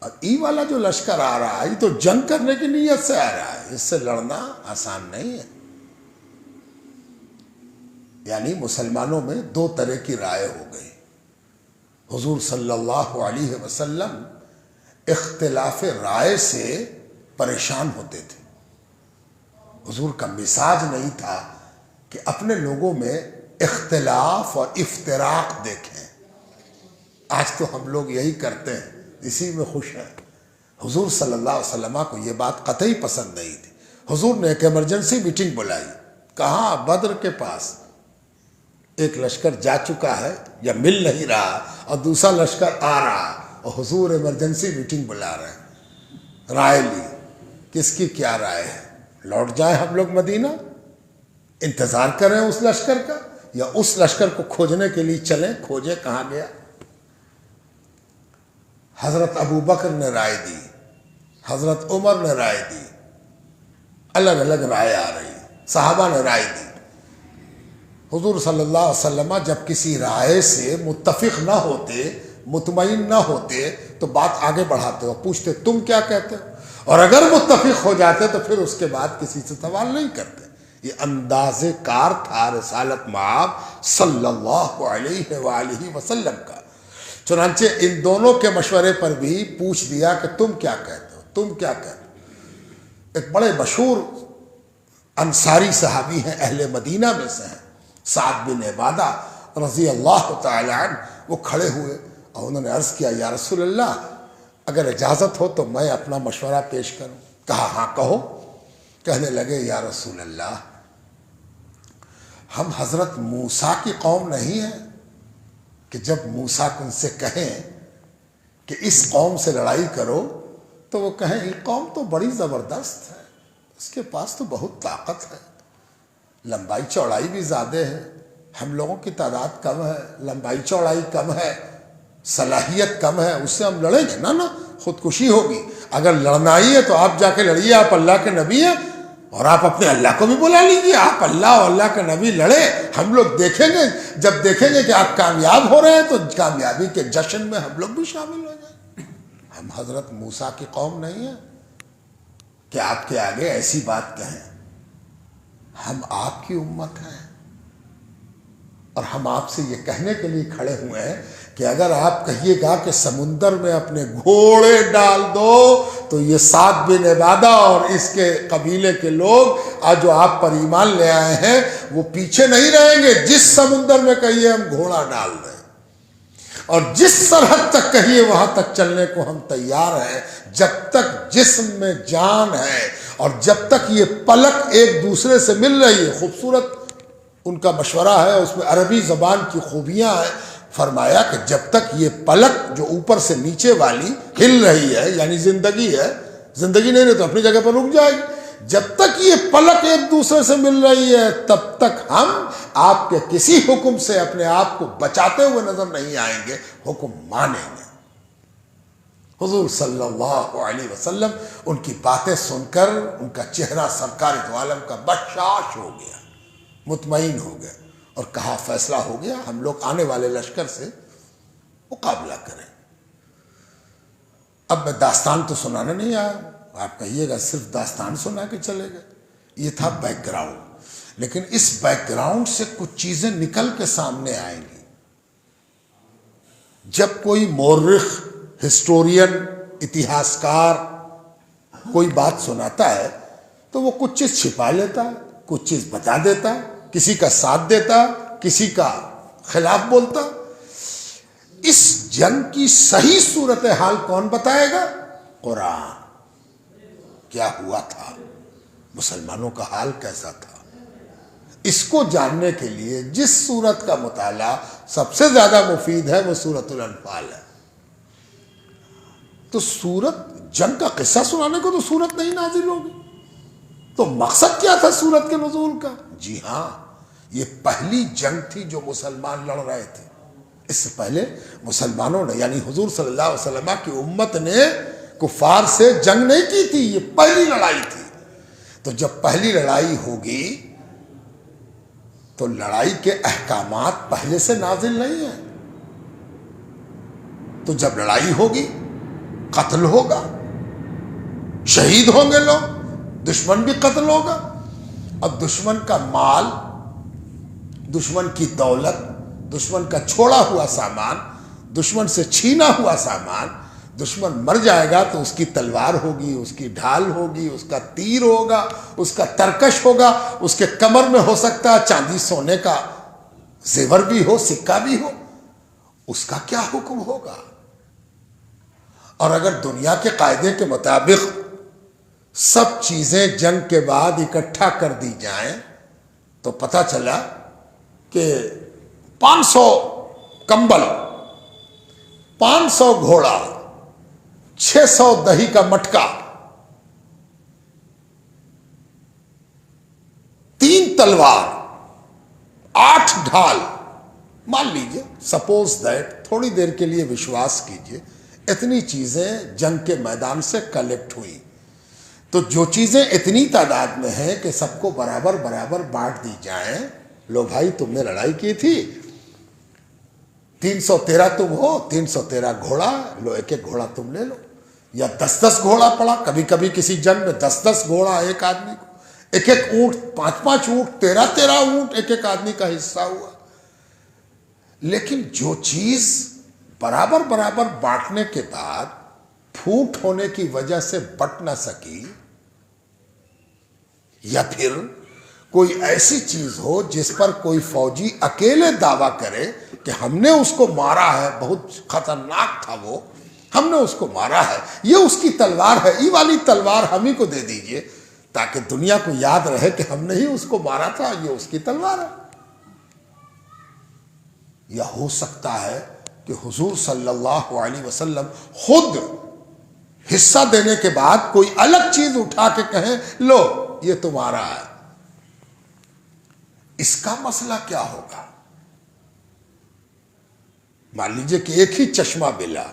اور ای والا جو لشکر آ رہا ہے یہ تو جنگ کرنے کی نیت سے آ رہا ہے، اس سے لڑنا آسان نہیں ہے. یعنی مسلمانوں میں دو طرح کی رائے ہو گئی. حضور صلی اللہ علیہ وسلم اختلاف رائے سے پریشان ہوتے تھے. حضور کا مزاج نہیں تھا کہ اپنے لوگوں میں اختلاف اور افتراق دیکھیں. آج تو ہم لوگ یہی کرتے ہیں، اسی میں خوش ہیں. حضور صلی اللہ علیہ وسلم کو یہ بات قطعی پسند نہیں تھی. حضور نے ایک ایمرجنسی میٹنگ بلائی. کہاں؟ بدر کے پاس. ایک لشکر جا چکا ہے یا مل نہیں رہا اور دوسرا لشکر آ رہا، اور حضور ایمرجنسی میٹنگ بلا رہے ہیں. رائے لی. کس کی کیا رائے ہے؟ لوٹ جائیں ہم لوگ مدینہ، انتظار کریں اس لشکر کا، یا اس لشکر کو کھوجنے کے لیے چلیں؟ کھوجیں کہاں گیا. حضرت ابو بکر نے رائے دی، حضرت عمر نے رائے دی، الگ الگ رائے آ رہی، صحابہ نے رائے دی. حضور صلی اللہ علیہ وسلم جب کسی رائے سے متفق نہ ہوتے، مطمئن نہ ہوتے، تو بات آگے بڑھاتے ہو، پوچھتے تم کیا کہتے ہو، اور اگر متفق ہو جاتے تو پھر اس کے بعد کسی سے سوال نہیں کرتے. یہ انداز کار تھا رسالت مآب صلی اللہ علیہ وآلہ وسلم کا. چنانچہ ان دونوں کے مشورے پر بھی پوچھ دیا کہ تم کیا کہتے ہو، تم کیا کہتے ہو. ایک بڑے مشہور انصاری صحابی ہیں، اہل مدینہ میں سے ہیں، سعد بن عبادہ رضی اللہ تعالی عنہ. وہ کھڑے ہوئے اور انہوں نے عرض کیا، یا رسول اللہ اگر اجازت ہو تو میں اپنا مشورہ پیش کروں. کہا ہاں کہو. کہنے لگے، یا رسول اللہ ہم حضرت موسیٰ کی قوم نہیں ہیں کہ جب موسیٰ ان سے کہیں کہ اس قوم سے لڑائی کرو تو وہ کہیں یہ قوم تو بڑی زبردست ہے، اس کے پاس تو بہت طاقت ہے، لمبائی چوڑائی بھی زیادہ ہے، ہم لوگوں کی تعداد کم ہے، لمبائی چوڑائی کم ہے، صلاحیت کم ہے، اس سے ہم لڑیں گے نا خودکشی ہوگی. اگر لڑنا ہی ہے تو آپ جا کے لڑیے، آپ اللہ کے نبی ہیں، اور آپ اپنے اللہ کو بھی بلا لیجیے، آپ اللہ اور اللہ کا نبی لڑے، ہم لوگ دیکھیں گے. جب دیکھیں گے کہ آپ کامیاب ہو رہے ہیں تو کامیابی کے جشن میں ہم لوگ بھی شامل ہو جائیں. ہم حضرت موسیٰ کی قوم نہیں ہیں کہ آپ کے آگے ایسی بات کہیں. ہم آپ کی امت ہیں اور ہم آپ سے یہ کہنے کے لیے کھڑے ہوئے ہیں کہ اگر آپ کہیے گا کہ سمندر میں اپنے گھوڑے ڈال دو تو یہ سعد بن عبادہ اور اس کے قبیلے کے لوگ آج جو آپ پر ایمان لے آئے ہیں وہ پیچھے نہیں رہیں گے. جس سمندر میں کہیے ہم گھوڑا ڈال دیں اور جس سرحد تک کہیے وہاں تک چلنے کو ہم تیار ہیں. جب تک جسم میں جان ہے اور جب تک یہ پلک ایک دوسرے سے مل رہی ہے. خوبصورت ان کا مشورہ ہے, اس میں عربی زبان کی خوبیاں ہیں. فرمایا کہ جب تک یہ پلک جو اوپر سے نیچے والی ہل رہی ہے, یعنی زندگی ہے, زندگی نہیں تو اپنی جگہ پر رک جائے گی. جب تک یہ پلک ایک دوسرے سے مل رہی ہے تب تک ہم آپ کے کسی حکم سے اپنے آپ کو بچاتے ہوئے نظر نہیں آئیں گے, حکم مانیں گے. حضور صلی اللہ علیہ وسلم ان کی باتیں سن کر ان کا چہرہ سرکار دو عالم کا بشاش ہو گیا, مطمئن ہو گیا اور کہا فیصلہ ہو گیا, ہم لوگ آنے والے لشکر سے مقابلہ کریں. اب میں داستان تو سنانے نہیں آیا, آپ کہیے گا صرف داستان سنا کے چلے گئے. یہ تھا بیک گراؤنڈ, لیکن اس بیک گراؤنڈ سے کچھ چیزیں نکل کے سامنے آئیں گی. جب کوئی مورخ, ہسٹورین, اتہاسکار کوئی بات سناتا ہے تو وہ کچھ چیز چھپا لیتا ہے, کچھ چیز بتا دیتا ہے, کسی کا ساتھ دیتا, کسی کا خلاف بولتا. اس جنگ کی صحیح صورتحال کون بتائے گا؟ قرآن. کیا ہوا تھا, مسلمانوں کا حال کیسا تھا, اس کو جاننے کے لیے جس سورت کا مطالعہ سب سے زیادہ مفید ہے وہ سورۃ الانفال ہے. تو سورت, جنگ کا قصہ سنانے کو تو سورت نہیں نازل ہوگی, تو مقصد کیا تھا سورت کے نزول کا؟ جی ہاں, یہ پہلی جنگ تھی جو مسلمان لڑ رہے تھے. اس سے پہلے مسلمانوں نے, یعنی حضور صلی اللہ علیہ وسلم کی امت نے کفار سے جنگ نہیں کی تھی, یہ پہلی لڑائی تھی. تو جب پہلی لڑائی ہوگی تو لڑائی کے احکامات پہلے سے نازل نہیں ہیں. تو جب لڑائی ہوگی قتل ہوگا, شہید ہوں گے لوگ, دشمن بھی قتل ہوگا. اب دشمن کا مال, دشمن کی دولت, دشمن کا چھوڑا ہوا سامان, دشمن سے چھینا ہوا سامان, دشمن مر جائے گا تو اس کی تلوار ہوگی, اس کی ڈھال ہوگی, اس کا تیر ہوگا, اس کا ترکش ہوگا, اس کے کمر میں ہو سکتا ہے چاندی سونے کا زیور بھی ہو, سکہ بھی ہو. اس کا کیا حکم ہوگا؟ اور اگر دنیا کے قاعدے کے مطابق سب چیزیں جنگ کے بعد اکٹھا کر دی جائیں تو پتہ چلا کہ 500 کمبل, 500 گھوڑا, 600 دہی کا مٹکا, 3 تلوار, 8 ڈھال, مان لیجئے, سپوز دیٹ, تھوڑی دیر کے لیے وشواس کیجئے, اتنی چیزیں جنگ کے میدان سے کلیکٹ ہوئی. تو جو چیزیں اتنی تعداد میں ہیں کہ سب کو برابر برابر بانٹ دی جائیں. لو بھائی, تم نے لڑائی کی تھی, 313 تم ہو, 313 گھوڑا لو, ایک ایک گھوڑا تم لے لو, یا 10 گھوڑا پڑا. کبھی کبھی کسی جنگ میں 10 گھوڑا ایک آدمی کو, ایک ایک اونٹ, 5 اونٹ, 13 اونٹ ایک ایک آدمی کا حصہ ہوا. لیکن جو چیز برابر برابر بانٹنے کے بعد پھوٹ ہونے کی وجہ سے بٹ نہ سکی, یا پھر کوئی ایسی چیز ہو جس پر کوئی فوجی اکیلے دعویٰ کرے کہ ہم نے اس کو مارا ہے, بہت خطرناک تھا وہ, ہم نے اس کو مارا ہے, یہ اس کی تلوار ہے, یہ والی تلوار ہم ہی کو دے دیجئے تاکہ دنیا کو یاد رہے کہ ہم نے ہی اس کو مارا تھا, یہ اس کی تلوار ہے. یا ہو سکتا ہے کہ حضور صلی اللہ علیہ وسلم خود حصہ دینے کے بعد کوئی الگ چیز اٹھا کے کہیں لو یہ تمہارا ہے. اس کا مسئلہ کیا ہوگا؟ مان لیجئے کہ ایک ہی چشمہ ملا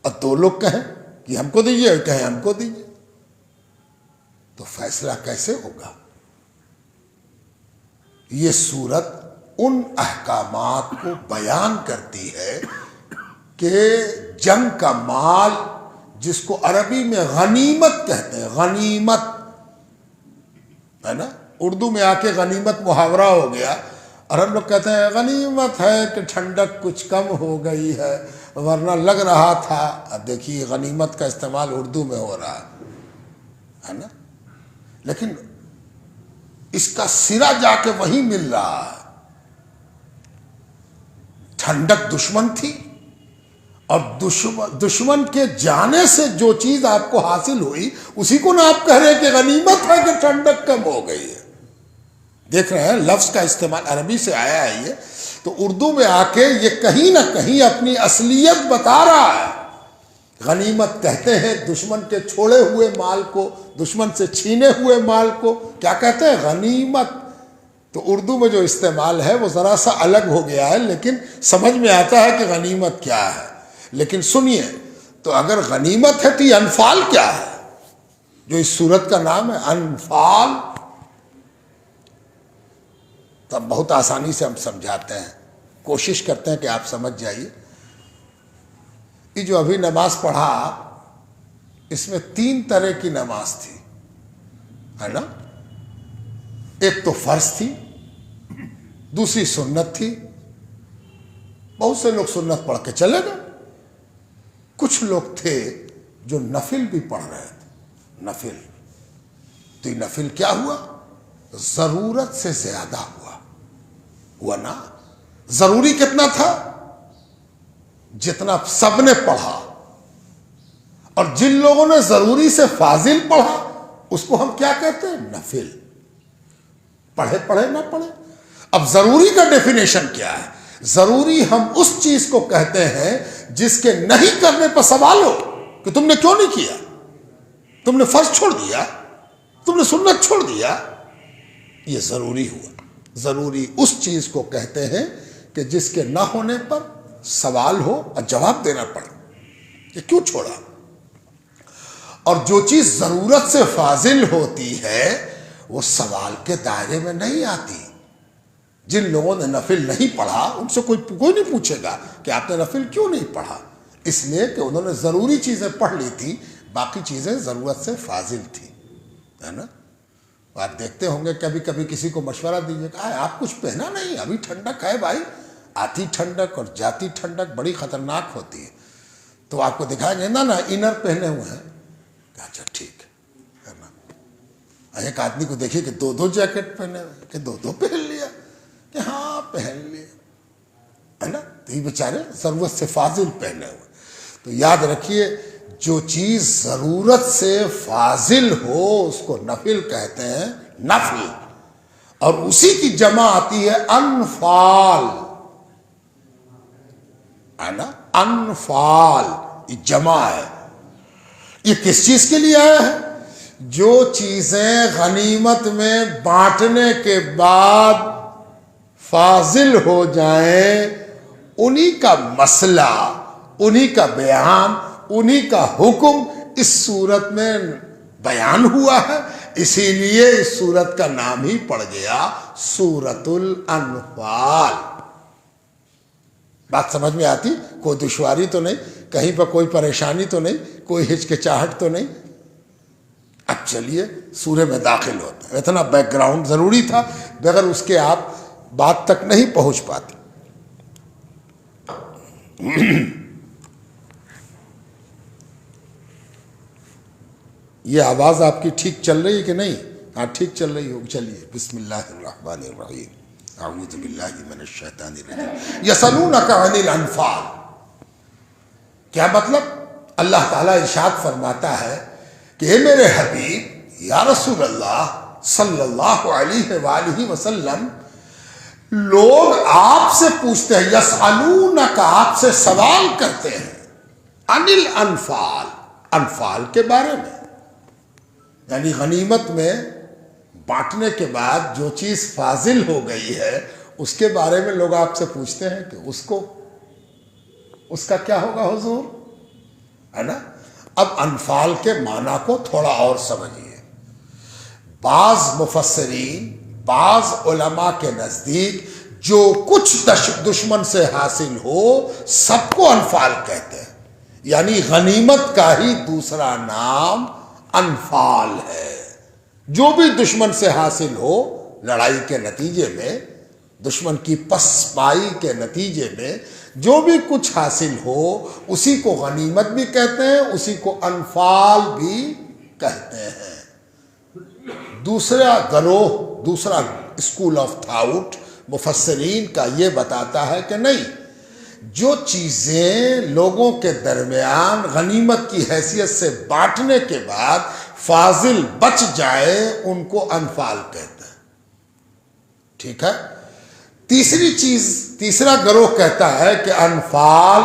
اور 2 لوگ کہیں کہ ہم کو دیجئے اور کہیں ہم کو دیجئے, تو فیصلہ کیسے ہوگا؟ یہ سورت ان احکامات کو بیان کرتی ہے کہ جنگ کا مال, جس کو عربی میں غنیمت کہتے ہیں, غنیمت ہے نا, اردو میں آ کے غنیمت محاورہ ہو گیا, اور ہم لوگ کہتے ہیں غنیمت ہے کہ ٹھنڈک کچھ کم ہو گئی ہے ورنہ لگ رہا تھا. اب دیکھیے غنیمت کا استعمال اردو میں ہو رہا ہے, ہے نا. لیکن اس کا سرا جا کے وہیں مل رہا ہے. ٹھنڈک دشمن تھی، اور دشمن کے جانے سے جو چیز آپ کو حاصل ہوئی اسی کو نہ آپ کہہ رہے کہ غنیمت ہے کہ ٹھنڈک کم ہو گئی ہے. دیکھ رہے ہیں لفظ کا استعمال عربی سے آیا ہے یہ، تو اردو میں آ کے یہ کہیں نہ کہیں اپنی اصلیت بتا رہا ہے. غنیمت کہتے ہیں دشمن کے چھوڑے ہوئے مال کو، دشمن سے چھینے ہوئے مال کو کیا کہتے ہیں؟ غنیمت. تو اردو میں جو استعمال ہے وہ ذرا سا الگ ہو گیا ہے، لیکن سمجھ میں آتا ہے کہ غنیمت کیا ہے. لیکن سنیے، تو اگر غنیمت ہے تو یہ انفال کیا ہے جو اس سورت کا نام ہے؟ انفال. تو بہت آسانی سے ہم سمجھاتے ہیں، کوشش کرتے ہیں کہ آپ سمجھ جائیے. یہ جو ابھی نماز پڑھا، اس میں 3 طرح کی نماز تھی، ہے نا. ایک تو فرض تھی، دوسری سنت تھی. بہت سے لوگ سنت پڑھ کے چلے گئے، کچھ لوگ تھے جو نفل بھی پڑھ رہے تھے. نفل تو یہ نفل کیا ہوا؟ ضرورت سے زیادہ ہوا نا. ضروری کتنا تھا؟ جتنا سب نے پڑھا. اور جن لوگوں نے ضروری سے فاضل پڑھا اس کو ہم کیا کہتے ہیں؟ نفل. پڑھے نہ پڑھے. اب ضروری کا ڈیفینیشن کیا ہے؟ ضروری ہم اس چیز کو کہتے ہیں جس کے نہیں کرنے پر سوال ہو کہ تم نے کیوں نہیں کیا، تم نے فرض چھوڑ دیا، تم نے سنت چھوڑ دیا. یہ ضروری ہوا. ضروری اس چیز کو کہتے ہیں کہ جس کے نہ ہونے پر سوال ہو اور جواب دینا پڑے کہ کیوں چھوڑا. اور جو چیز ضرورت سے فاضل ہوتی ہے وہ سوال کے دائرے میں نہیں آتی. جن لوگوں نے نفل نہیں پڑھا ان سے کوئی نہیں پوچھے گا کہ آپ نے نفل کیوں نہیں پڑھا، اس لیے کہ انہوں نے ضروری چیزیں پڑھ لی تھی، باقی چیزیں ضرورت سے فاضل تھی، ہے نا. آپ دیکھتے ہوں گے کبھی کبھی کسی کو مشورہ دیجیے کہ آپ کچھ پہنا نہیں، ابھی ٹھنڈک ہے بھائی. آتی ٹھنڈک اور جاتی ٹھنڈک بڑی خطرناک ہوتی ہے. تو آپ کو دکھائیں گے نا انر پہنے ہوئے ہیں، اچھا ٹھیک ہے نا. ایک آدمی کو دیکھیے کہ 2 جیکٹ پہنے ہوئے کہ 2 پہن لیا، کہ ہاں پہن لیا، ہے نا. تو یہ بیچارے ضرورت سے فاضل پہنے ہوئے. تو یاد رکھیے جو چیز ضرورت سے فاضل ہو اس کو نفل کہتے ہیں، نفل. اور اسی کی جمع آتی ہے انفال، ہے نا. انفال یہ جمع ہے. یہ کس چیز کے لیے آیا ہے؟ جو چیزیں غنیمت میں بانٹنے کے بعد فاضل ہو جائیں انہی کا مسئلہ، انہی کا بیان، انہی کا حکم اس صورت میں بیان ہوا ہے. اسی لیے اس صورت کا نام ہی پڑ گیا سورۃ الانفال. بات سمجھ میں آتی؟ کوئی دشواری تو نہیں، کہیں پر کوئی پریشانی تو نہیں، کوئی ہچکچاہٹ تو نہیں؟ اب چلیے سورہ میں داخل ہوتے ہیں. اتنا بیک گراؤنڈ ضروری تھا، بغیر اس کے آپ بات تک نہیں پہنچ پاتے. یہ آواز آپ کی ٹھیک چل رہی ہے کہ نہیں؟ ہاں ٹھیک چل رہی ہو. چلیے بسم اللہ الرحمن الرحیم. اعوذ باللہ من الشیطان الرجیم. یسألونک عن الانفال. کیا مطلب؟ اللہ تعالیٰ ارشاد فرماتا ہے کہ اے میرے حبیب یا رسول اللہ صلی اللہ علیہ وآلہ وسلم، لوگ آپ سے پوچھتے ہیں، یسألونک آپ سے سوال کرتے ہیں، عن الانفال انفال کے بارے میں. یعنی غنیمت میں بانٹنے کے بعد جو چیز فاضل ہو گئی ہے اس کے بارے میں لوگ آپ سے پوچھتے ہیں کہ اس کا کیا ہوگا حضور، ہے نا. اب انفال کے معنی کو تھوڑا اور سمجھیے. بعض مفسرین، بعض علماء کے نزدیک جو کچھ دشمن سے حاصل ہو سب کو انفال کہتے ہیں. یعنی غنیمت کا ہی دوسرا نام انفال ہے. جو بھی دشمن سے حاصل ہو لڑائی کے نتیجے میں، دشمن کی پسپائی کے نتیجے میں جو بھی کچھ حاصل ہو اسی کو غنیمت بھی کہتے ہیں، اسی کو انفال بھی کہتے ہیں. دوسرا گروہ، دوسرا اسکول آف تھاؤٹ مفسرین کا یہ بتاتا ہے کہ نہیں، جو چیزیں لوگوں کے درمیان غنیمت کی حیثیت سے بانٹنے کے بعد فاضل بچ جائے ان کو انفال کہتے ہیں، ٹھیک ہے۔ تیسرا گروہ کہتا ہے کہ انفال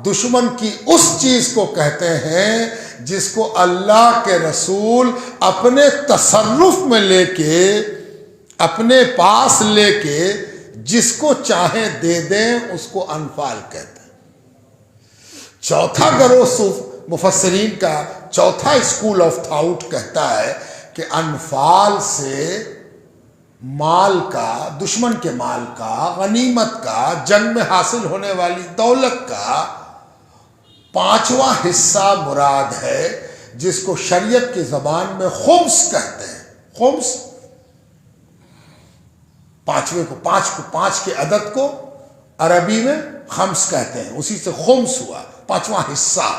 دشمن کی اس چیز کو کہتے ہیں جس کو اللہ کے رسول اپنے تصرف میں لے کے، اپنے پاس لے کے جس کو چاہیں دے دیں، اس کو انفال کہتے ہیں۔ چوتھا گروہ مفسرین کا، چوتھا اسکول آف تھاؤٹ کہتا ہے کہ انفال سے مال کا، دشمن کے مال کا، غنیمت کا، جنگ میں حاصل ہونے والی دولت کا 5واں حصہ مراد ہے، جس کو شریعت کی زبان میں خمس کہتے ہیں۔ خمس، پانچ کے عدد کو عربی میں خمس کہتے ہیں، اسی سے خمس ہوا، 5واں حصہ۔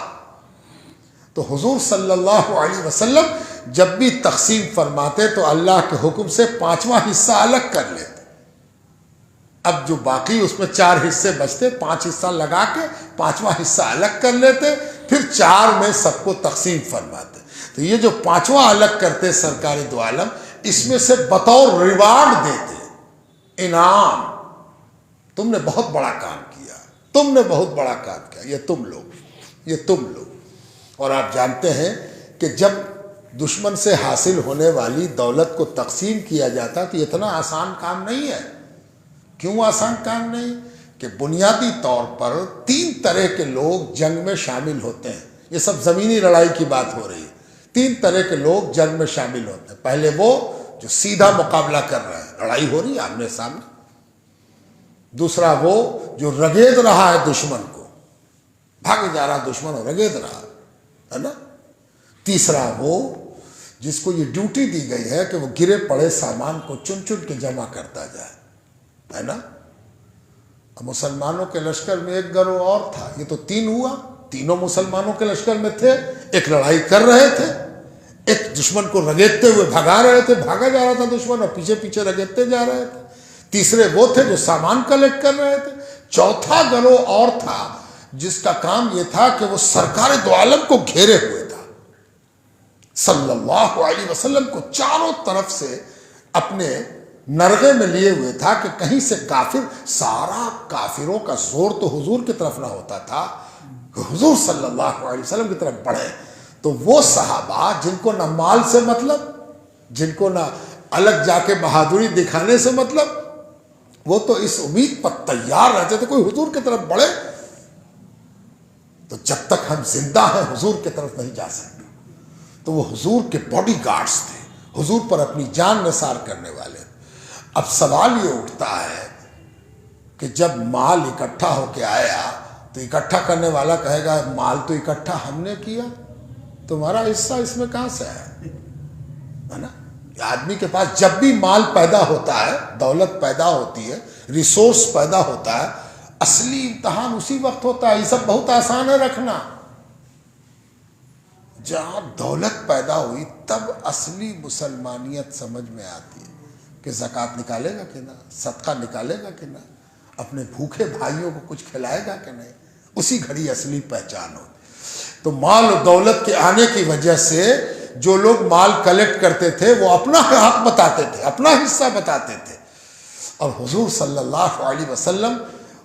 تو حضور صلی اللہ علیہ وسلم جب بھی تقسیم فرماتے تو اللہ کے حکم سے 5واں حصہ الگ کر لیتے۔ اب جو باقی اس میں 4 حصے بچتے، 5 حصہ لگا کے 5واں حصہ الگ کر لیتے، پھر 4 میں سب کو تقسیم فرماتے۔ تو یہ جو 5واں الگ کرتے سرکار دو عالم، اس میں سے بطور ریوارڈ دیتے، انعام، تم نے بہت بڑا کام کیا، تم نے بہت بڑا کام کیا، یہ تم لوگ۔ اور آپ جانتے ہیں کہ جب دشمن سے حاصل ہونے والی دولت کو تقسیم کیا جاتا تو اتنا آسان کام نہیں ہے۔ کیوں آسان کام نہیں؟ کہ بنیادی طور پر 3 طرح کے لوگ جنگ میں شامل ہوتے ہیں۔ یہ سب زمینی لڑائی کی بات ہو رہی ہے۔ 3 طرح کے لوگ جنگ میں شامل ہوتے ہیں۔ پہلے وہ جو سیدھا مقابلہ کر رہے ہیں، لڑائی ہو رہی ہے آمنے سامنے۔ دوسرا وہ جو رگید رہا ہے دشمن کو، بھاگے جا رہا دشمن اور رگید رہا ہے نا۔ تیسرا وہ جس کو یہ ڈیوٹی دی گئی ہے کہ وہ گرے پڑے سامان کو چن چن کے جمع کرتا جائے، ہے نا۔ اب مسلمانوں کے لشکر میں ایک گروہ اور تھا، یہ تو 3 ہوا، تینوں مسلمانوں کے لشکر میں تھے، ایک لڑائی کر رہے تھے، ایک دشمن کو رگیدتے ہوئے بھگا رہے تھے، بھاگا جا رہا تھا دشمن اور پیچھے پیچھے رگیدتے جا رہے تھے۔ تیسرے وہ تھے جو سامان کلیکٹ کر رہے تھے۔ چوتھا گروہ اور تھا جس کا کام یہ تھا کہ وہ سرکار دو عالم کو گھیرے ہوئے تھا، صلی اللہ علیہ وسلم کو چاروں طرف سے اپنے نرغے میں لیے ہوئے تھا کہ کہیں سے کافر، سارا کافروں کا زور تو حضور کی طرف نہ ہوتا تھا کہ حضور صلی اللہ علیہ وسلم کی طرف بڑھے۔ تو وہ صحابہ جن کو نہ مال سے مطلب، جن کو نہ الگ جا کے بہادری دکھانے سے مطلب، وہ تو اس امید پر تیار رہتے تھے کوئی حضور کی طرف بڑھے تو جب تک ہم زندہ ہیں حضور کی طرف نہیں جا سکتے۔ تو وہ حضور کے باڈی گارڈز تھے، حضور پر اپنی جان نثار کرنے والے۔ اب سوال یہ اٹھتا ہے کہ جب مال اکٹھا ہو کے آیا تو اکٹھا کرنے والا کہے گا مال تو اکٹھا ہم نے کیا، تمہارا حصہ اس میں کہاں سے ہے نا۔ آدمی کے پاس جب بھی مال پیدا ہوتا ہے، دولت پیدا ہوتی ہے، ریسورس پیدا ہوتا ہے، اصلی امتحان اسی وقت ہوتا ہے۔ یہ سب بہت آسان ہے رکھنا، جہاں دولت پیدا ہوئی تب اصلی مسلمانیت سمجھ میں آتی ہے کہ زکوٰۃ نکالے گا کہ نہ، صدقہ نکالے گا کہ نہ، اپنے بھوکے بھائیوں کو کچھ کھلائے گا کہ نہیں، اسی گھڑی اصلی پہچان ہوتی۔ تو مال و دولت کے آنے کی وجہ سے جو لوگ مال کلیکٹ کرتے تھے وہ اپنا حق بتاتے تھے، اپنا حصہ بتاتے تھے، اور حضور صلی اللہ علیہ وسلم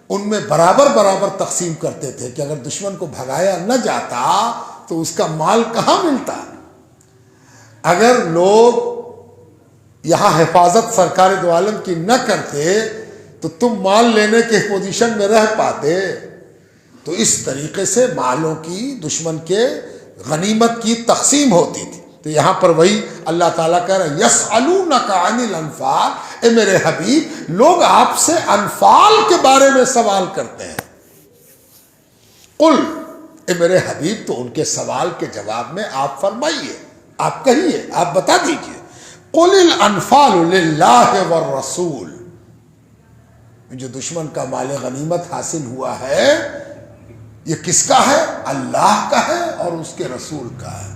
ان میں برابر برابر تقسیم کرتے تھے کہ اگر دشمن کو بھگایا نہ جاتا تو اس کا مال کہاں ملتا۔ اگر لوگ یہاں حفاظت سرکار دو عالم کی نہ کرتے تو تم مال لینے کے پوزیشن میں رہ پاتے۔ تو اس طریقے سے مالوں کی، دشمن کے غنیمت کی تقسیم ہوتی تھی۔ تو یہاں پر وہی اللہ تعالیٰ کہہ رہا ہے یسألونک عن الانفال، اے میرے حبیب لوگ آپ سے انفال کے بارے میں سوال کرتے ہیں۔ قل، اے میرے حبیب تو ان کے سوال کے جواب میں آپ فرمائیے، آپ کہیے، آپ بتا دیجئے، قل الانفال للہ والرسول، جو دشمن کا مال غنیمت حاصل ہوا ہے یہ کس کا ہے؟ اللہ کا ہے اور اس کے رسول کا ہے۔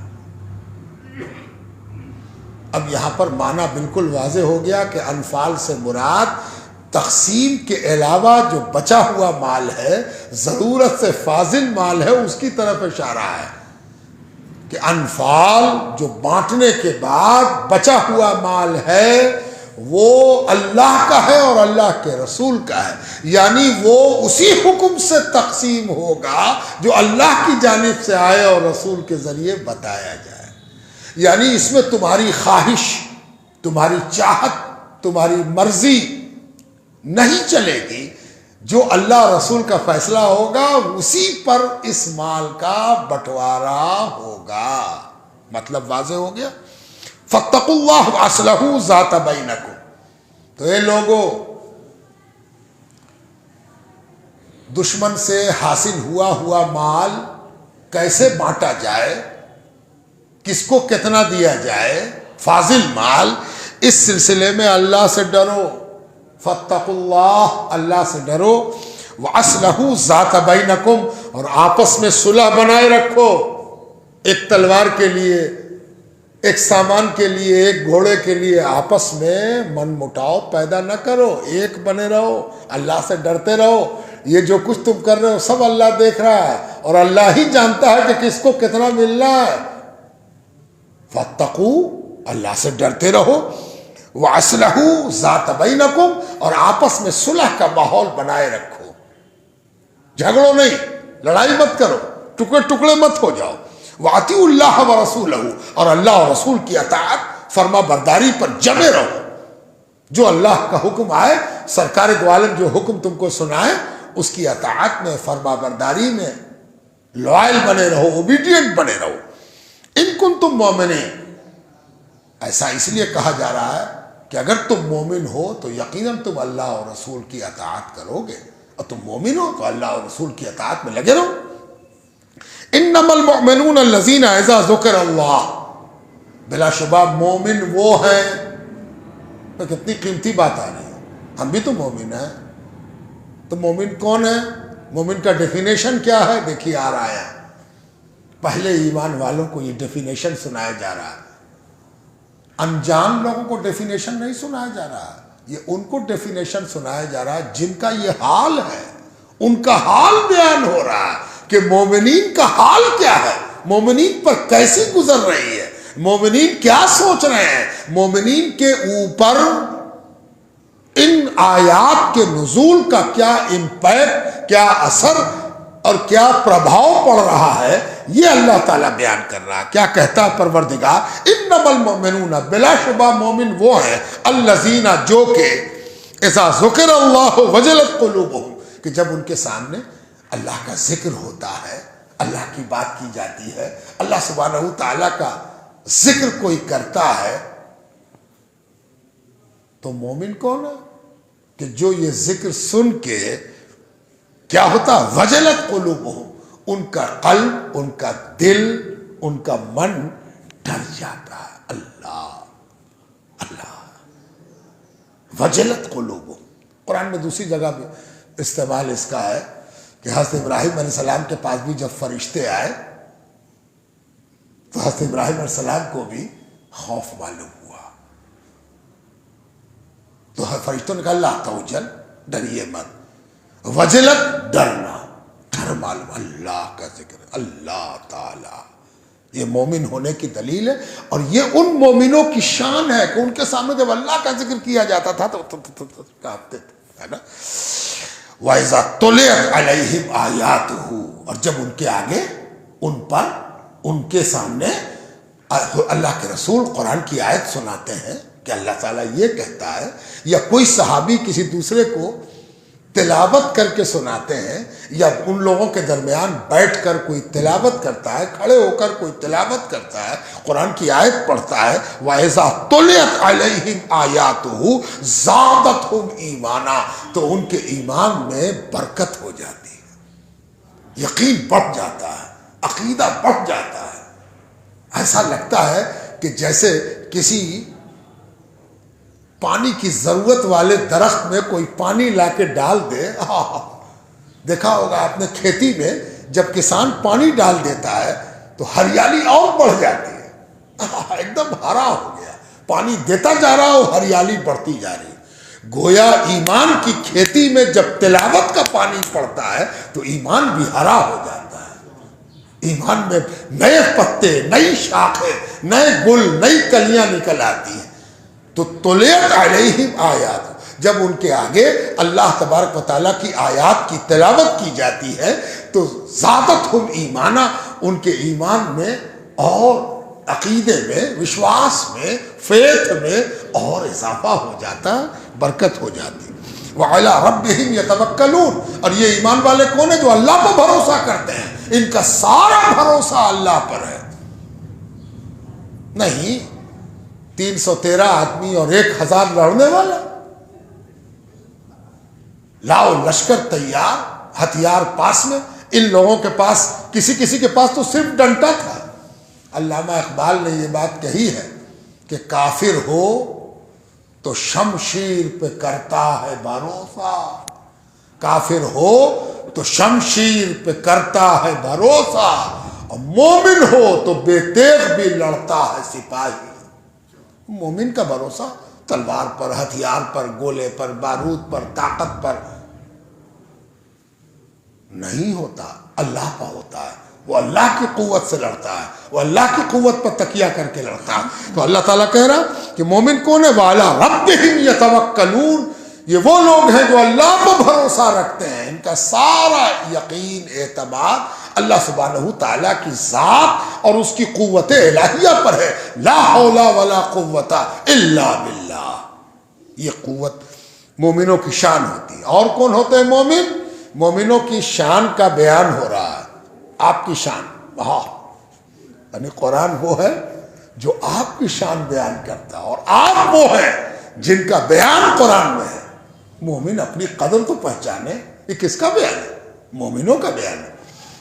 اب یہاں پر معنی بالکل واضح ہو گیا کہ انفال سے مراد تقسیم کے علاوہ جو بچا ہوا مال ہے، ضرورت سے فاضل مال ہے، اس کی طرف اشارہ ہے کہ انفال جو بانٹنے کے بعد بچا ہوا مال ہے وہ اللہ کا ہے اور اللہ کے رسول کا ہے، یعنی وہ اسی حکم سے تقسیم ہوگا جو اللہ کی جانب سے آئے اور رسول کے ذریعے بتایا جائے۔ یعنی اس میں تمہاری خواہش، تمہاری چاہت، تمہاری مرضی نہیں چلے گی، جو اللہ رسول کا فیصلہ ہوگا اسی پر اس مال کا بٹوارا ہوگا۔ مطلب واضح ہو گیا؟ فاتقوا اللہ واصلحوا ذات بینکم۔ تو اے لوگوں، دشمن سے حاصل ہوا مال کیسے بانٹا جائے، کس کو کتنا دیا جائے، فاضل مال، اس سلسلے میں اللہ سے ڈرو۔ فاتقوا اللہ، اللہ سے ڈرو، واصلحوا ذات بینکم، اور آپس میں صلح بنائے رکھو۔ ایک تلوار کے لیے، ایک سامان کے لیے، ایک گھوڑے کے لیے آپس میں من مٹاؤ پیدا نہ کرو، ایک بنے رہو، اللہ سے ڈرتے رہو۔ یہ جو کچھ تم کر رہے ہو سب اللہ دیکھ رہا ہے اور اللہ ہی جانتا ہے کہ کس کو کتنا ملنا ہے۔ فاتقوا، اللہ سے ڈرتے رہو، واصلحوا ذات بینکم، اور آپس میں صلح کا ماحول بنائے رکھو۔ جھگڑو نہیں، لڑائی مت کرو، ٹکڑے ٹکڑے مت ہو جاؤ۔ وَأَطِيعُوا اللَّهَ وَرَسُولَهُ، اور اللہ اور رسول کی اطاعت، فرما برداری پر جمے رہو۔ جو اللہ کا حکم آئے، سرکار دو عالم جو حکم تم کو سنائے، اس کی اطاعت میں، فرما برداری میں لوائل بنے رہو، اوبیڈینٹ بنے رہو۔ ان کنتم مومنین، ایسا اس لیے کہا جا رہا ہے کہ اگر تم مومن ہو تو یقیناً تم اللہ اور رسول کی اطاعت کرو گے، اور تم مومن ہو تو اللہ اور رسول کی اطاعت میں لگے رہو۔ انما المؤمنون الذین اذا ذکر اللہ، بلا شبہ مومن وہ ہیں، تو کتنی قیمتی بات آ رہی ہے، ہم بھی تو مومن ہیں۔ تو مومن کون ہے؟ مومن کا ڈیفینیشن کیا ہے؟ دیکھیے آ رہا ہے، پہلے ایمان والوں کو یہ ڈیفینیشن سنایا جا رہا ہے، انجان لوگوں کو ڈیفینیشن نہیں سنایا جا رہا ہے، یہ ان کو ڈیفینیشن سنایا جا رہا ہے جن کا یہ حال ہے، ان کا حال بیان ہو رہا ہے کہ مومنین کا حال کیا ہے، مومنین پر کیسی گزر رہی ہے، مومنین کیا سوچ رہے ہیں، مومنین کے اوپر ان آیات کے نزول کا کیا امپیکٹ، کیا اثر اور کیا پربھاؤ پڑ رہا ہے، یہ اللہ تعالیٰ بیان کر رہا ہے۔ کیا کہتا ہے پروردگار؟ انما المؤمنون، بلا شبہ مومن وہ ہیں، الذین، جو کہ اذا ذکر اللہ وجلت قلوبہم، کہ جب ان کے سامنے اللہ کا ذکر ہوتا ہے، اللہ کی بات کی جاتی ہے، اللہ سبحانہ تعالیٰ کا ذکر کوئی کرتا ہے، تو مومن کون ہے؟ کہ جو یہ ذکر سن کے کیا ہوتا؟ وجلت قلوبہم، ان کا قلب، ان کا دل، ان کا من ڈر جاتا ہے۔ اللہ اللہ، وجلت قلوبہم۔ قرآن میں دوسری جگہ بھی استعمال اس کا ہے کہ حضرت ابراہیم علیہ السلام کے پاس بھی جب فرشتے آئے تو حضرت ابراہیم علیہ السلام کو بھی خوف معلوم ہوا، تو فرشتوں نے کہا لا توجل، ڈریے مت، وجلت، ڈرنا، ڈر معلوم، اللہ کا ذکر، اللہ تعالی، یہ مومن ہونے کی دلیل ہے، اور یہ ان مومنوں کی شان ہے کہ ان کے سامنے جب اللہ کا ذکر کیا جاتا تھا تو کانپتے تھے، ہے نا۔ وَإِذَا تُلِيَتْ عَلَيْهِمْ آيَاتُهُ، اور جب ان کے آگے، ان پر، ان کے سامنے اللہ کے رسول قرآن کی آیت سناتے ہیں کہ اللہ تعالیٰ یہ کہتا ہے، یا کوئی صحابی کسی دوسرے کو تلاوت کر کے سناتے ہیں، یا ان لوگوں کے درمیان بیٹھ کر کوئی تلاوت کرتا ہے، کھڑے ہو کر کوئی تلاوت کرتا ہے، قرآن کی آیت پڑھتا ہے، وَإِذَا تُلِيَتْ عَلَيْهِمْ آيَاتُهُ زَادَتْهُمْ ایمانا، تو ان کے ایمان میں برکت ہو جاتی ہے، یقین بڑھ جاتا ہے، عقیدہ بڑھ جاتا ہے۔ ایسا لگتا ہے کہ جیسے کسی پانی کی ضرورت والے درخت میں کوئی پانی لا کے ڈال دے، دیکھا ہوگا آپ نے کھیتی میں جب کسان پانی ڈال دیتا ہے تو ہریالی اور بڑھ جاتی ہے، ایک دم ہرا ہو گیا، پانی دیتا جا رہا اور ہریالی بڑھتی جا رہی. گویا ایمان کی کھیتی میں جب تلاوت کا پانی پڑتا ہے تو ایمان بھی ہرا ہو جاتا ہے. ایمان میں نئے پتے، نئی شاخیں، نئے گل، نئی کلیاں نکل آتی ہیں. تو تلیت علیہم آیات، جب ان کے آگے اللہ تبارک و تعالیٰ کی آیات کی تلاوت کی جاتی ہے تو زادتہم ایمانا، ان کے ایمان میں اور عقیدے میں، وشواس میں، فیتھ میں اور اضافہ ہو جاتا، برکت ہو جاتی. وعلی ربہم یتوکلون، اور یہ ایمان والے کون ہیں؟ جو اللہ پر بھروسہ کرتے ہیں. ان کا سارا بھروسہ اللہ پر ہے. نہیں 313 آدمی اور 1000 لڑنے والا، لاؤ لشکر تیار، ہتھیار پاس میں. ان لوگوں کے پاس کسی کے پاس تو صرف ڈنڈا تھا. علامہ اقبال نے یہ بات کہی ہے کہ کافر ہو تو شمشیر پہ کرتا ہے بھروسہ، کافر ہو تو شمشیر پہ کرتا ہے بھروسہ، اور مومن ہو تو بے تیغ بھی لڑتا ہے سپاہی. مومن کا بھروسہ تلوار پر، ہتھیار پر، گولے پر، بارود پر، طاقت پر نہیں ہوتا، اللہ کا ہوتا ہے. وہ اللہ کی قوت سے لڑتا ہے، وہ اللہ کی قوت پر تکیہ کر کے لڑتا ہے. تو اللہ تعالیٰ کہہ رہا کہ مومن کون ہے؟ وَعَلَىٰ رَبِّهِمْ يَتَوَكَّلُونَ، یہ وہ لوگ ہیں جو اللہ پر بھروسہ رکھتے ہیں. ان کا سارا یقین، اعتماد اللہ سبحانہ تعالیٰ کی ذات اور اس کی قوت الہیہ پر ہے. لا حول ولا قوت الا باللہ. یہ قوت مومنوں کی شان ہوتی ہے. اور کون ہوتے ہیں مومن؟ مومنوں کی شان کا بیان ہو رہا ہے. آپ کی شان، ہاں، یعنی قرآن وہ ہے جو آپ کی شان بیان کرتا ہے، اور آپ وہ ہیں جن کا بیان قرآن میں ہے. مومن اپنی قدر تو پہچانے. یہ کس کا بیان ہے؟ مومنوں کا بیان ہے.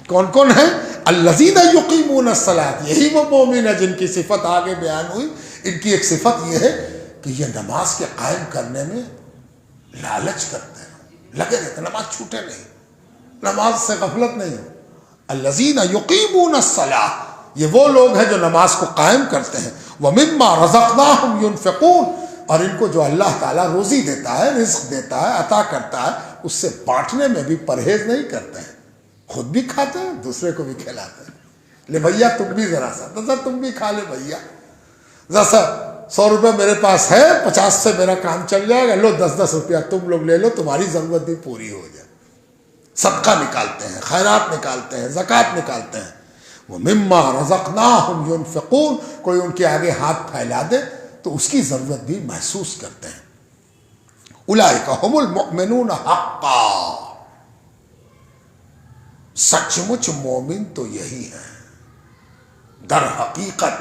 کون کون ہیں؟ الذین یقیمون الصلاۃ، یہی وہ مومن ہے جن کی صفت آگے بیان ہوئی. ان کی ایک صفت یہ ہے کہ یہ نماز کے قائم کرنے میں لالچ کرتے ہیں، لگے رہتے ہیں، نماز چھوٹے نہیں، نماز سے غفلت نہیں ہو. الذین یقیمون الصلاۃ، یہ وہ لوگ ہیں جو نماز کو قائم کرتے ہیں. ومما رزقناہم ینفقون، اور ان کو جو اللہ تعالیٰ روزی دیتا ہے، رزق دیتا ہے، عطا کرتا ہے، اس سے بانٹنے میں بھی پرہیز نہیں کرتے ہیں. خود بھی کھاتے ہیں، دوسرے کو بھی کھلاتے ہیں. لے بھیا تم بھی ذرا سا تم بھی کھا لے بھیا، ذرا سا 100 روپے میرے پاس ہے، 50 سے میرا کام چل جائے گا، لو 10 روپیہ تم لوگ لے لو، تمہاری ضرورت بھی پوری ہو جائے. صدقہ نکالتے ہیں، خیرات نکالتے ہیں، زکوٰۃ نکالتے ہیں. وَمِمَّا رَزَقْنَاهُمْ يُنْفِقُونَ، کوئی ان کے آگے ہاتھ پھیلا دے تو اس کی ضرورت بھی محسوس کرتے ہیں. اولئک ھم المؤمنون حقا، سچ مچ مومن تو یہی ہے. در حقیقت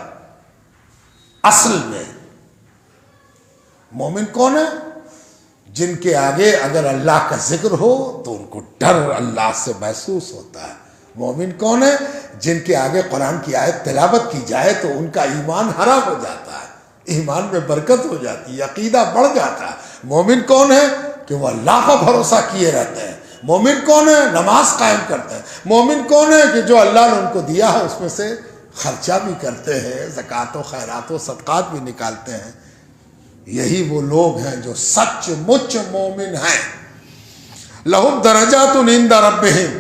اصل میں مومن کون ہے؟ جن کے آگے اگر اللہ کا ذکر ہو تو ان کو ڈر اللہ سے محسوس ہوتا ہے. مومن کون ہے؟ جن کے آگے قرآن کی آیت تلاوت کی جائے تو ان کا ایمان ہرا ہو جاتا ہے، ایمان میں برکت ہو جاتی ہے، عقیدہ بڑھ جاتا ہے. مومن کون ہے؟ کہ وہ اللہ کا بھروسہ کیے رہتے ہیں. مومن کون ہے؟ نماز قائم کرتے ہیں. مومن کون ہے؟ کہ جو اللہ نے ان کو دیا ہے اس میں سے خرچہ بھی کرتے ہیں، زکوٰۃ و خیرات و صدقات بھی نکالتے ہیں. یہی وہ لوگ ہیں جو سچ مچ مومن ہیں. لہم درجات عند ربہم،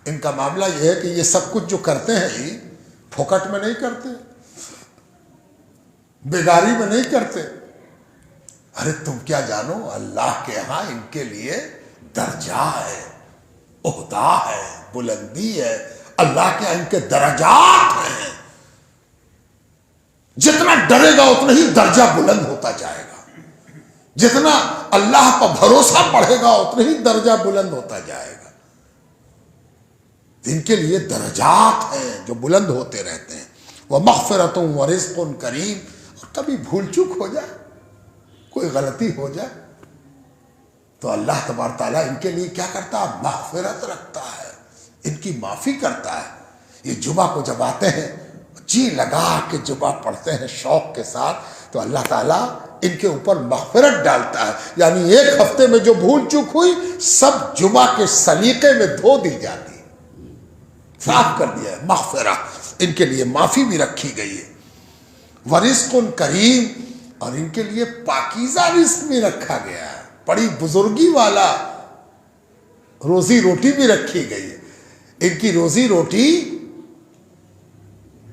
ان کا معاملہ یہ ہے کہ یہ سب کچھ جو کرتے ہیں یہ پھوکٹ میں نہیں کرتے، بیگاری میں نہیں کرتے. ارے تم کیا جانو، اللہ کے ہاں ان کے لیے درجہ ہے، عہدہ ہے، بلندی ہے. اللہ کے ہاں ان کے درجات ہیں. جتنا ڈرے گا اتنا ہی درجہ بلند ہوتا جائے گا، جتنا اللہ پر بھروسہ بڑھے گا اتنا ہی درجہ بلند ہوتا جائے گا. ان کے لیے درجات ہیں جو بلند ہوتے رہتے ہیں. وَمَغْفِرَةٌ وَرِزْقٌ کریم. اور کبھی بھول چوک ہو جائے، کوئی غلطی ہو جائے تو اللہ تبارک تعالیٰ ان کے لیے کیا کرتا ہے؟ مغفرت رکھتا ہے، ان کی معافی کرتا ہے. یہ جمعہ کو جب آتے ہیں جی لگا کے جمعہ پڑھتے ہیں شوق کے ساتھ تو اللہ تعالیٰ ان کے اوپر مغفرت ڈالتا ہے. یعنی ایک ہفتے میں جو بھول چوک ہوئی سب جمعہ کے سلیقے میں دھو دی جاتی، صاف کر دیا ہے. مغفرت، ان کے لیے معافی بھی رکھی گئی ہے. ورزق کریم، اور ان کے لیے پاکیزہ رزق بھی رکھا گیا ہے، بڑی بزرگی والا روزی روٹی بھی رکھی گئی ہے۔ ان کی روزی روٹی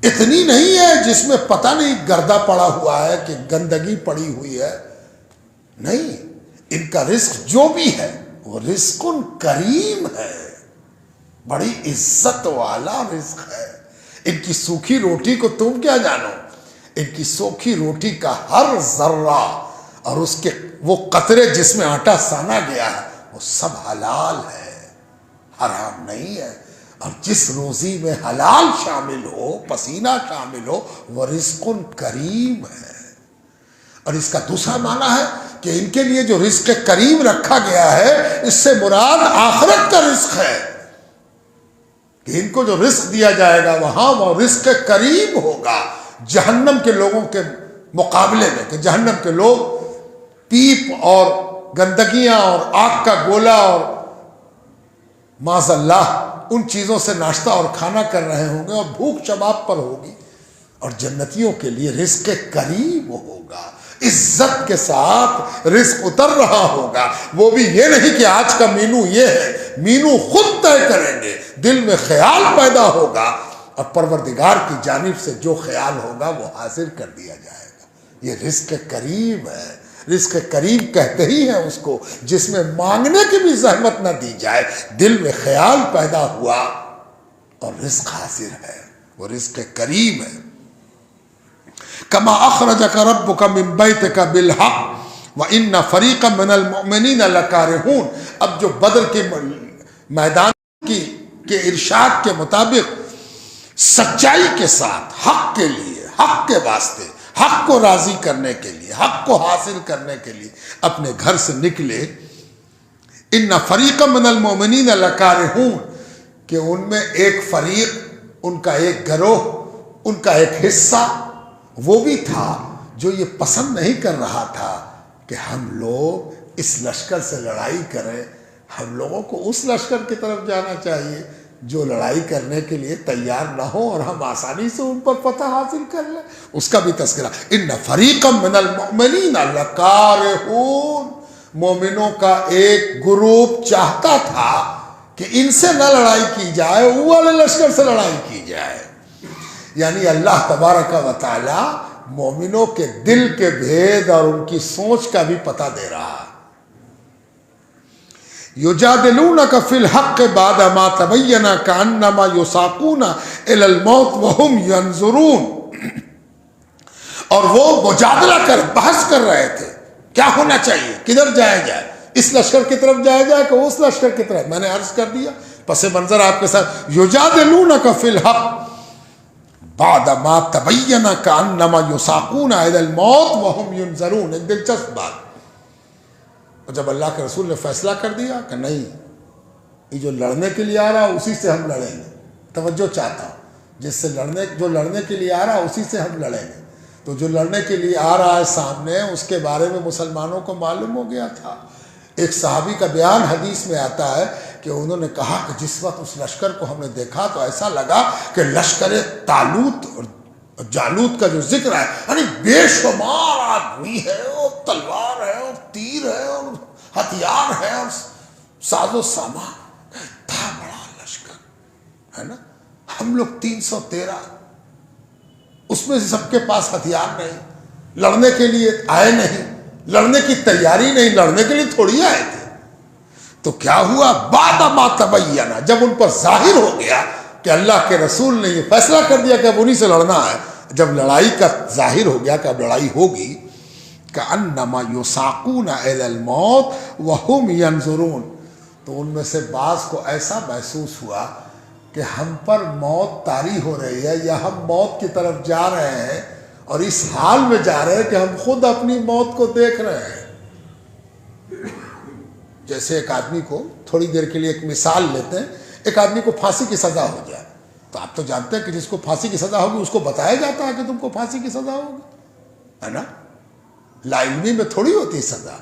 اتنی نہیں ہے جس میں پتہ نہیں گردہ پڑا ہوا ہے کہ گندگی پڑی ہوئی ہے، نہیں، ان کا رزق جو بھی ہے وہ رزق کریم ہے، بڑی عزت والا رزق ہے۔ ان کی سوکھی روٹی کو تم کیا جانو، ان کی سوکھی روٹی کا ہر ذرہ اور اس کے وہ قطرے جس میں آٹا سانا گیا ہے وہ سب حلال ہے، حرام نہیں ہے۔ اور جس روزی میں حلال شامل ہو، پسینہ شامل ہو، وہ رزق کریم ہے۔ اور اس کا دوسرا معنی ہے کہ ان کے لیے جو رزق کریم رکھا گیا ہے، اس سے مراد آخرت کا رزق ہے، کہ ان کو جو رزق دیا جائے گا وہاں وہ رزق کریم ہوگا، جہنم کے لوگوں کے مقابلے میں، کہ جہنم کے لوگ پیپ اور گندگیاں اور آگ کا گولا اور معاذ اللہ ان چیزوں سے ناشتہ اور کھانا کر رہے ہوں گے اور بھوک شباب پر ہوگی، اور جنتیوں کے لیے رزق کریم ہوگا، عزت کے ساتھ رزق اتر رہا ہوگا۔ وہ بھی یہ نہیں کہ آج کا مینو یہ ہے، مینو خود طے کریں گے، دل میں خیال پیدا ہوگا اور پروردگار کی جانب سے جو خیال ہوگا وہ حاصل کر دیا جائے گا۔ یہ رزق کریم ہے۔ رزق کریم کہتے ہی ہیں اس کو جس میں مانگنے کی بھی زحمت نہ دی جائے، دل میں خیال پیدا ہوا اور رزق حاصل ہے، وہ رزق کریم ہے۔ کما اخرجک ربک من بیتک بالحق وان فریقا من المؤمنین لکارہون۔ اب جو بدر کے میدان کے ارشاد کے مطابق سچائی کے ساتھ حق کے لیے، حق کے واسطے، حق کو راضی کرنے کے لیے، حق کو حاصل کرنے کے لیے اپنے گھر سے نکلے، ان فریقا من المؤمنین لکارہون، کہ ان میں ایک فریق، ان کا ایک گروہ، ان کا ایک حصہ وہ بھی تھا جو یہ پسند نہیں کر رہا تھا کہ ہم لوگ اس لشکر سے لڑائی کریں، ہم لوگوں کو اس لشکر کی طرف جانا چاہیے جو لڑائی کرنے کے لیے تیار نہ ہو اور ہم آسانی سے ان پر فتح حاصل کر لیں۔ اس کا بھی تذکرہ، ان فریقا من المؤمنین لکارہون، مومنوں کا ایک گروپ چاہتا تھا کہ ان سے نہ لڑائی کی جائے، وہ والے لشکر سے لڑائی کی جائے۔ یعنی اللہ تبارک و تعالی مومنوں کے دل کے بھید اور ان کی سوچ کا بھی پتہ دے رہا ہے۔ یجادلونک فی الحق بعد ما تبین کانما یساقون الی الموت وهم ینظرون، اور وہ مجادلہ کر بحث کر رہے تھے کیا ہونا چاہیے، کدھر جایا جائے، اس لشکر کی طرف جایا جائے کہ اس لشکر کی طرف۔ میں نے عرض کر دیا، پس منظر آپ کے ساتھ، یجادلونک فی الحق بعد ما تبین کانما یساقون الی الموت وهم ینظرون۔ ایک دلچسپ بات، اور جب اللہ کے رسول نے فیصلہ کر دیا کہ نہیں، یہ جو لڑنے کے لیے آ رہا اسی سے ہم لڑیں گے، توجہ چاہتا ہوں، جس سے جو لڑنے کے لیے آ رہا اسی سے ہم لڑیں گے، تو جو لڑنے کے لیے آ رہا ہے سامنے، اس کے بارے میں مسلمانوں کو معلوم ہو گیا تھا۔ ایک صحابی کا بیان حدیث میں آتا ہے کہ انہوں نے کہا کہ جس وقت اس لشکر کو ہم نے دیکھا تو ایسا لگا کہ لشکر طالوت اور جالوت کا جو ذکر ہے، یعنی بے شمار آدمی ہے اور تلوار ہے اور تیر ہے اور ہتھیار ہے اور ساز و سامان، تھا بڑا لشکر ہے نا۔ ہم لوگ 313، اس میں سے سب کے پاس ہتھیار نہیں، لڑنے کے لیے آئے نہیں، لڑنے کی تیاری نہیں، لڑنے کے لیے تھوڑی آئے تھے۔ تو کیا ہوا، بعد ما تبین، جب ان پر ظاہر ہو گیا کہ اللہ کے رسول نے یہ فیصلہ کر دیا کہ اب انہی سے لڑنا ہے، جب لڑائی کا ظاہر ہو گیا کہ اب لڑائی ہوگی، کأنما یساقون الی الموت وهم ینظرون، تو ان میں سے بعض کو ایسا محسوس ہوا کہ ہم پر موت طاری ہو رہی ہے، یا ہم موت کی طرف جا رہے ہیں اور اس حال میں جا رہے ہیں کہ ہم خود اپنی موت کو دیکھ رہے ہیں۔ جیسے ایک آدمی کو، تھوڑی دیر کے لیے ایک مثال لیتے ہیں، ایک آدمی کو پھانسی کی سزا ہو جائے، تو آپ تو جانتے ہیں کہ جس کو پھانسی کی سزا ہوگی اس کو بتایا جاتا ہے کہ تم کو پھانسی کی سزا ہوگی، ہے نا، لا علمی میں تھوڑی ہوتی سزا،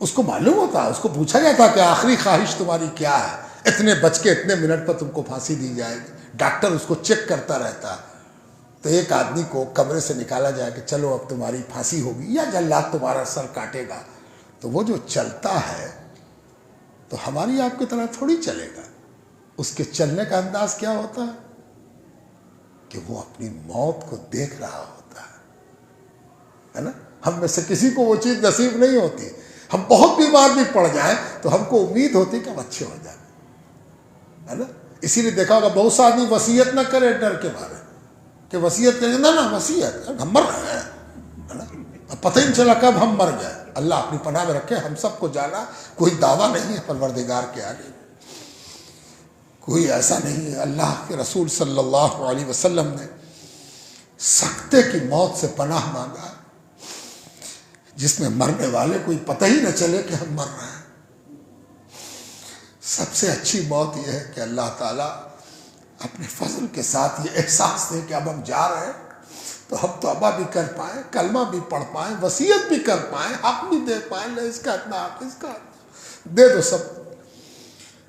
اس کو معلوم ہوتا ہے، اس کو پوچھا جاتا ہے کہ آخری خواہش تمہاری کیا ہے، اتنے بج کے اتنے منٹ پر تم کو پھانسی دی جائے گی، ڈاکٹر اس کو چیک کرتا رہتا ہے۔ تو ایک آدمی کو کمرے سے نکالا جائے کہ چلو اب تمہاری پھانسی ہوگی یا جلاد تمہارا سر کاٹے گا، تو وہ جو چلتا ہے تو ہماری آپ کی طرح تھوڑی چلے گا. اس کے چلنے کا انداز کیا ہوتا ہے کہ وہ اپنی موت کو دیکھ رہا ہوتا ہے نا. ہم میں سے کسی کو وہ چیز نصیب نہیں ہوتی. ہم بہت بیمار بھی پڑ جائیں تو ہم کو امید ہوتی کہ ہم اچھے ہو جائیں، ہے نا. اسی لیے دیکھا ہوگا بہت سا آدمی وصیت نہ کرے ڈر کے بارے کہ وصیت کریں نہ وصیت ہم مر رہے ہیں، ہے نا. اب پتہ ہی نہیں چلا کب ہم مر گئے. اللہ اپنی پناہ میں رکھے. ہم سب کو جانا کوئی دعویٰ نہیں ہے پروردگار کے آگے، کوئی ایسا نہیں ہے. اللہ کے رسول صلی اللہ علیہ وسلم نے سکتے کی موت سے پناہ مانگا جس میں مرنے والے کوئی پتہ ہی نہ چلے کہ ہم مر رہے ہیں. سب سے اچھی موت یہ ہے کہ اللہ تعالیٰ اپنے فضل کے ساتھ یہ احساس دے کہ اب ہم جا رہے ہیں تو ہم توبہ بھی کر پائیں، کلمہ بھی پڑھ پائیں، وصیت بھی کر پائیں، حق بھی دے پائیں. لے اس کا اتنا حق، اس کا دے دو سب.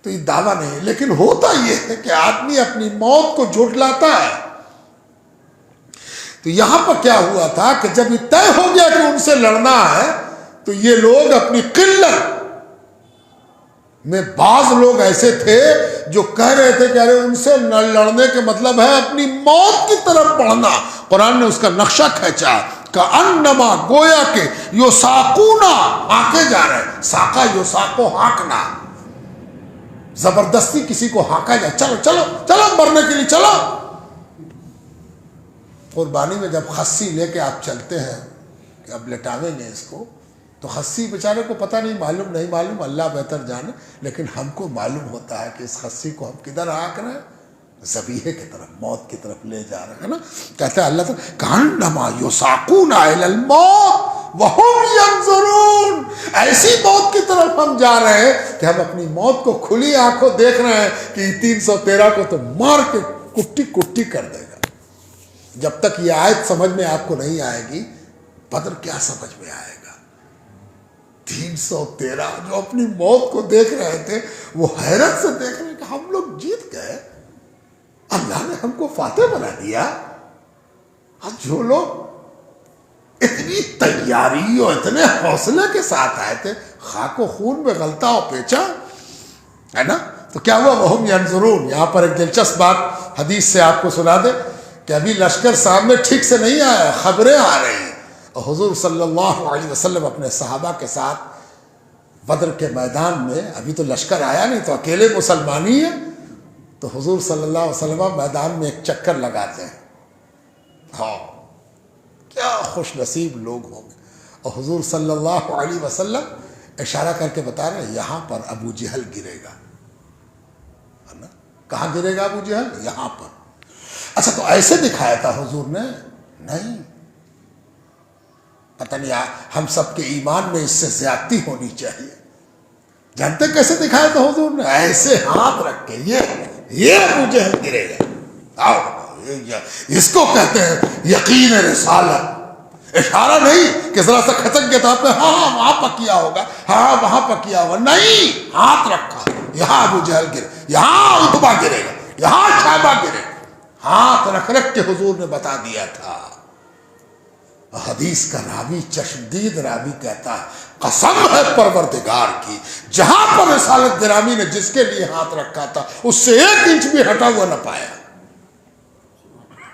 تو یہ دعویٰ نہیں ہے، لیکن ہوتا یہ ہے کہ آدمی اپنی موت کو جھٹلاتا ہے. تو یہاں پر کیا ہوا تھا کہ جب یہ طے ہو گیا کہ ان سے لڑنا ہے تو یہ لوگ اپنی قلت میں، بعض لوگ ایسے تھے جو کہہ رہے تھے کہ ارے ان سے لڑنے کے مطلب ہے اپنی موت کی طرف بڑھنا. قرآن نے اس کا نقشہ کھینچا کأنما، گویا کہ یساقونا، ہانکے جا رہے ہیں. ساقا یساقو، ہانکنا، زبردستی کسی کو ہانکا جائے، چلو چلو چلو مرنے کے لیے چلو. قربانی میں جب خصی لے کے آپ چلتے ہیں کہ اب لٹاویں گے اس کو، تو خصی بیچارے کو پتہ نہیں، معلوم نہیں معلوم، اللہ بہتر جانے، لیکن ہم کو معلوم ہوتا ہے کہ اس خصی کو ہم کدھر ہانک رہے ہیں؟ ذبیحے کی طرف، موت کی طرف لے جا رہے ہیں نا. کہتا ہے اللہ تعالیٰ کأنما یساقون الی الموت وہم ینظرون، ایسی موت کی طرف ہم جا رہے ہیں کہ ہم اپنی موت کو کھلی آنکھوں دیکھ رہے ہیں کہ 313 کو تو مار کے کٹی کٹی کر دے گا. جب تک یہ آیت سمجھ میں آپ کو نہیں آئے گی، بدر کیا سمجھ میں آئے گا. 313 جو اپنی موت کو دیکھ رہے تھے وہ حیرت سے دیکھ رہے کہ ہم لوگ جیت گئے، اللہ نے ہم کو فاتح بنا دیا. اور جو لوگ اتنی تیاری اور اتنے حوصلے کے ساتھ آئے تھے، خاک و خون میں غلطہ و پیچا، ہے نا. تو کیا ہوا؟ وہم ینظرون. یہاں پر ایک دلچسپ بات حدیث سے آپ کو سنا دے کہ ابھی لشکر سامنے ٹھیک سے نہیں آیا، خبریں آ رہی ہیں. اور حضور صلی اللہ علیہ وسلم اپنے صحابہ کے ساتھ بدر کے میدان میں، ابھی تو لشکر آیا نہیں، تو اکیلے مسلمانی ہیں. تو حضور صلی اللہ علیہ وسلم میدان میں ایک چکر لگاتے ہیں. ہاں، کیا خوش نصیب لوگ ہوں گے. اور حضور صلی اللہ علیہ وسلم اشارہ کر کے بتا رہے ہیں یہاں پر ابو جہل گرے گا، ہے نا. کہاں گرے گا ابو جہل؟ یہاں پر. اچھا، تو ایسے دکھایا تھا حضور نے؟ نہیں. پتہ نہیں ہم سب کے ایمان میں اس سے زیادتی ہونی چاہیے. جانتے کیسے دکھایا تھا حضور نے؟ ایسے ہاتھ رکھ کے یہ ابو جہل گرے گا. اس کو کہتے ہیں یقین رسالت. اشارہ نہیں کہ ذرا سا کھچک کے طور پہ ہاں وہاں پکیا ہوگا، ہاں وہاں پکیا ہوگا، نہیں، ہاتھ رکھا. یہاں ابو جہل گرے، یہاں عتبہ گرے گا، یہاں شیبہ گرے گا. ہاتھ رکھ رکھ کے حضور نے بتا دیا تھا. حدیث کا راوی، چشمدید راوی کہتا ہے قسم ہے پروردگار کی، جہاں پر رسالت گرامی نے جس کے لیے ہاتھ رکھا تھا اس سے 1 انچ بھی ہٹا ہوا نہ پایا.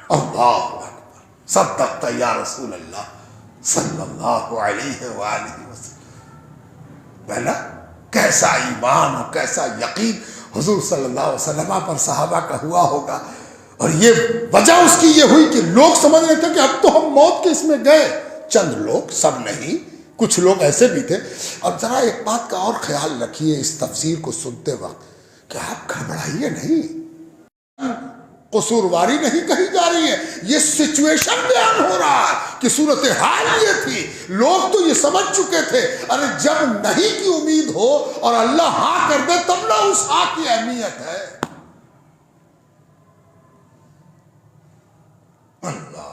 اللہ اکبر، صدقت یا رسول اللہ صلی اللہ علیہ وآلہ وسلم. بہنا کیسا ایمان اور کیسا یقین حضور صلی اللہ علیہ وسلم پر صحابہ کا ہوا ہوگا. اور یہ وجہ اس کی یہ ہوئی کہ لوگ سمجھ رہے تھے کہ اب تو ہم موت کے اس میں گئے. چند لوگ، سب نہیں، کچھ لوگ ایسے بھی تھے. اور ذرا ایک بات کا اور خیال رکھیے اس تفسیر کو سنتے وقت کہ آپ گھبرائیے نہیں، قصورواری نہیں کہی جا رہی ہے. یہ سچویشن بیان ہو رہا ہے کہ صورتحال یہ تھی. لوگ تو یہ سمجھ چکے تھے ارے جب نہیں کی امید ہو اور اللہ ہاں کر دے تب نہ اس ہاں کی اہمیت ہے. اللہ